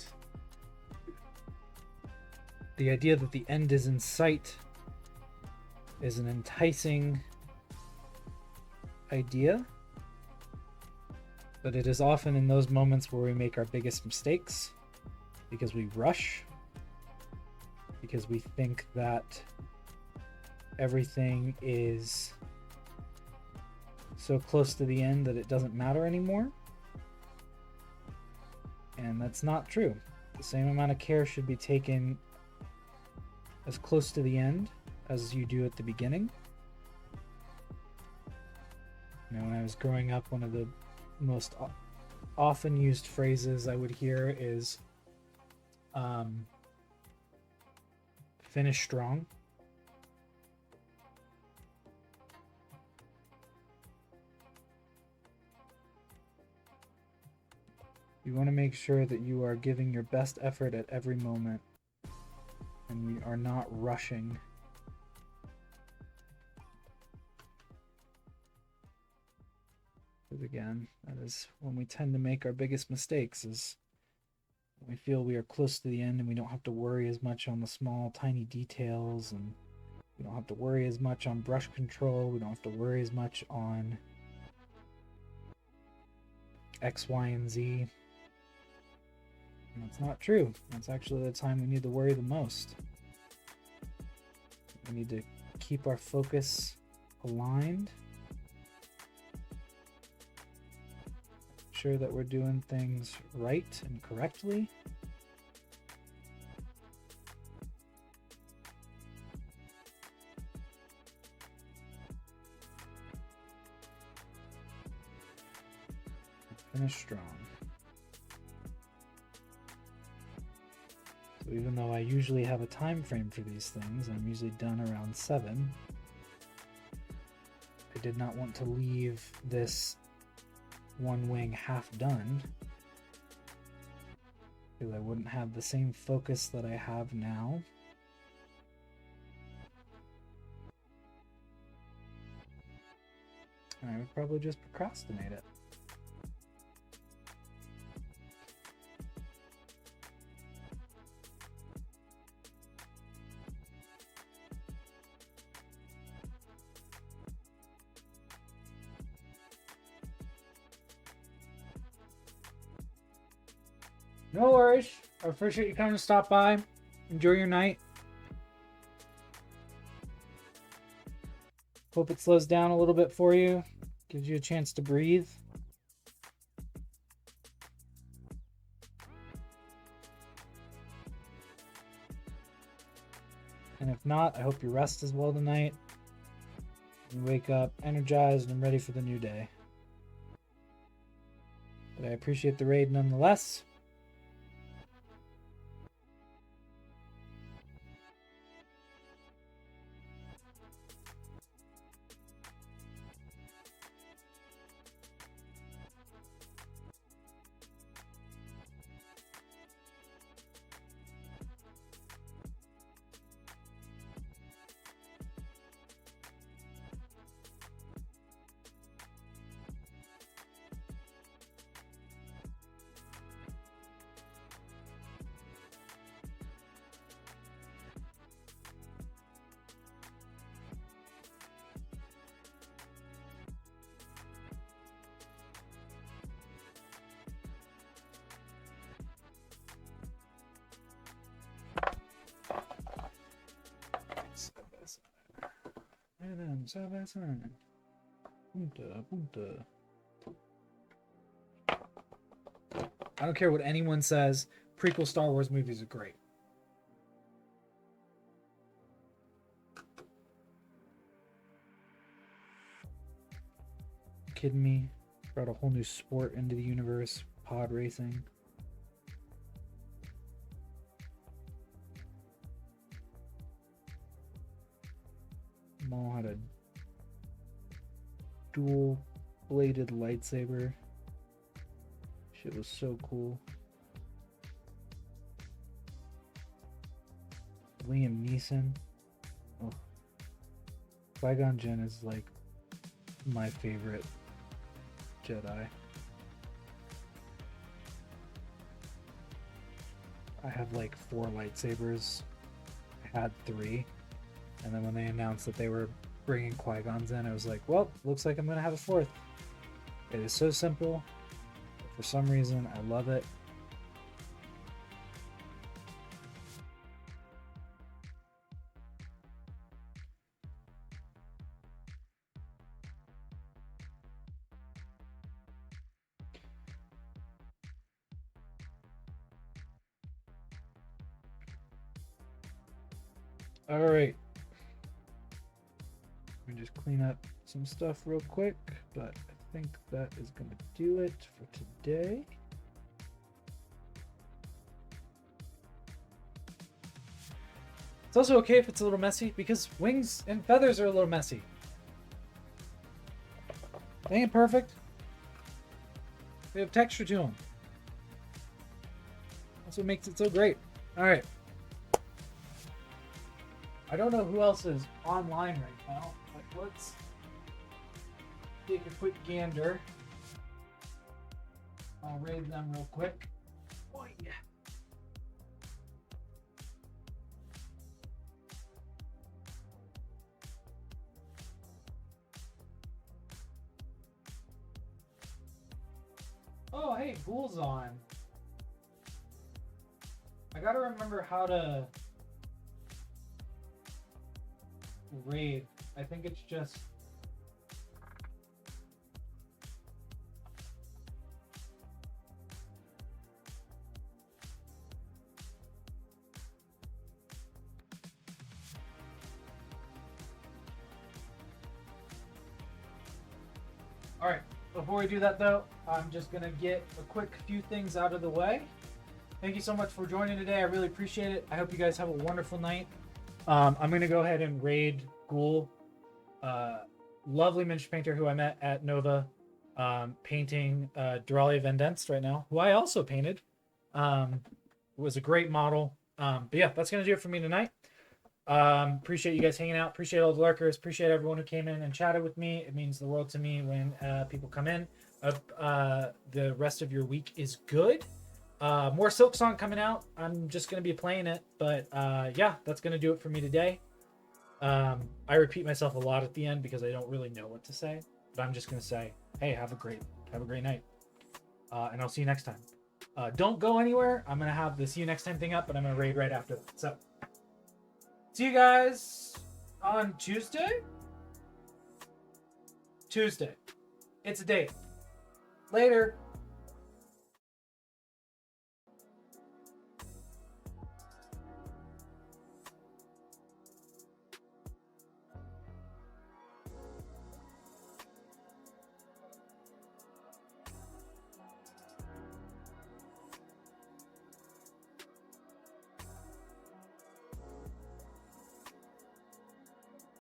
the idea that the end is in sight is an enticing idea, but it is often in those moments where we make our biggest mistakes, because we rush, because we think that everything is so close to the end that it doesn't matter anymore. And that's not true. The same amount of care should be taken as close to the end as you do at the beginning. You know, when I was growing up, one of the most often used phrases I would hear is finish strong. You want to make sure that you are giving your best effort at every moment, and you are not rushing. Because again, that is when we tend to make our biggest mistakes, is when we feel we are close to the end and we don't have to worry as much on the small, tiny details, and we don't have to worry as much on brush control, we don't have to worry as much on X, Y, and Z. And that's not true. That's actually the time we need to worry the most. We need to keep our focus aligned. Sure that we're doing things right and correctly. Finish strong. So even though I usually have a time frame for these things, I'm usually done around 7. I did not want to leave this one wing half done, because I wouldn't have the same focus that I have now. I would probably just procrastinate it. No worries. I appreciate you coming to stop by. Enjoy your night. Hope it slows down a little bit for you. Gives you a chance to breathe. And if not, I hope you rest as well tonight. And wake up energized and ready for the new day. But I appreciate the raid nonetheless. them side by side. Punta, punta. I don't care what anyone says. Prequel Star Wars movies are great. Kidding me? Brought a whole new sport into the universe. Pod racing. Maul had a dual-bladed lightsaber. Shit was so cool. Liam Neeson. Oh. Qui-Gon Jinn is like my favorite Jedi. I have like 4 lightsabers. I had 3. And then when they announced that they were bringing Qui-Gon's in, I was like, well, looks like I'm going to have a 4th. It is so simple. For some reason, I love it. All right. Let me just clean up some stuff real quick, but I think that is going to do it for today. It's also okay if it's a little messy, because wings and feathers are a little messy. They ain't perfect. They have texture to them. That's what makes it so great. All right. I don't know who else is online right now, but let's take a quick gander. I'll raid them real quick. Oh, yeah. Oh, hey, Ghoul's on. I gotta remember how to raid. I think it's just all right. Before we do that though, I'm just gonna get a quick few things out of the way. Thank you so much for joining today. I really appreciate it. I hope you guys have a wonderful night. I'm going to go ahead and raid Ghoul, lovely miniature painter who I met at Nova, painting Duralia Vendenst right now, who I also painted. It was a great model. But yeah, that's going to do it for me tonight. Appreciate you guys hanging out. Appreciate all the lurkers. Appreciate everyone who came in and chatted with me. It means the world to me when people come in. The rest of your week is good. More Silk Song coming out. I'm just going to be playing it. But yeah, that's going to do it for me today. I repeat myself a lot at the end because I don't really know what to say. But I'm just going to say, hey, have a great night. And I'll see you next time. Don't go anywhere. I'm going to have the see you next time thing up, but I'm going to raid right after that. So, see you guys on Tuesday? Tuesday. It's a date. Later.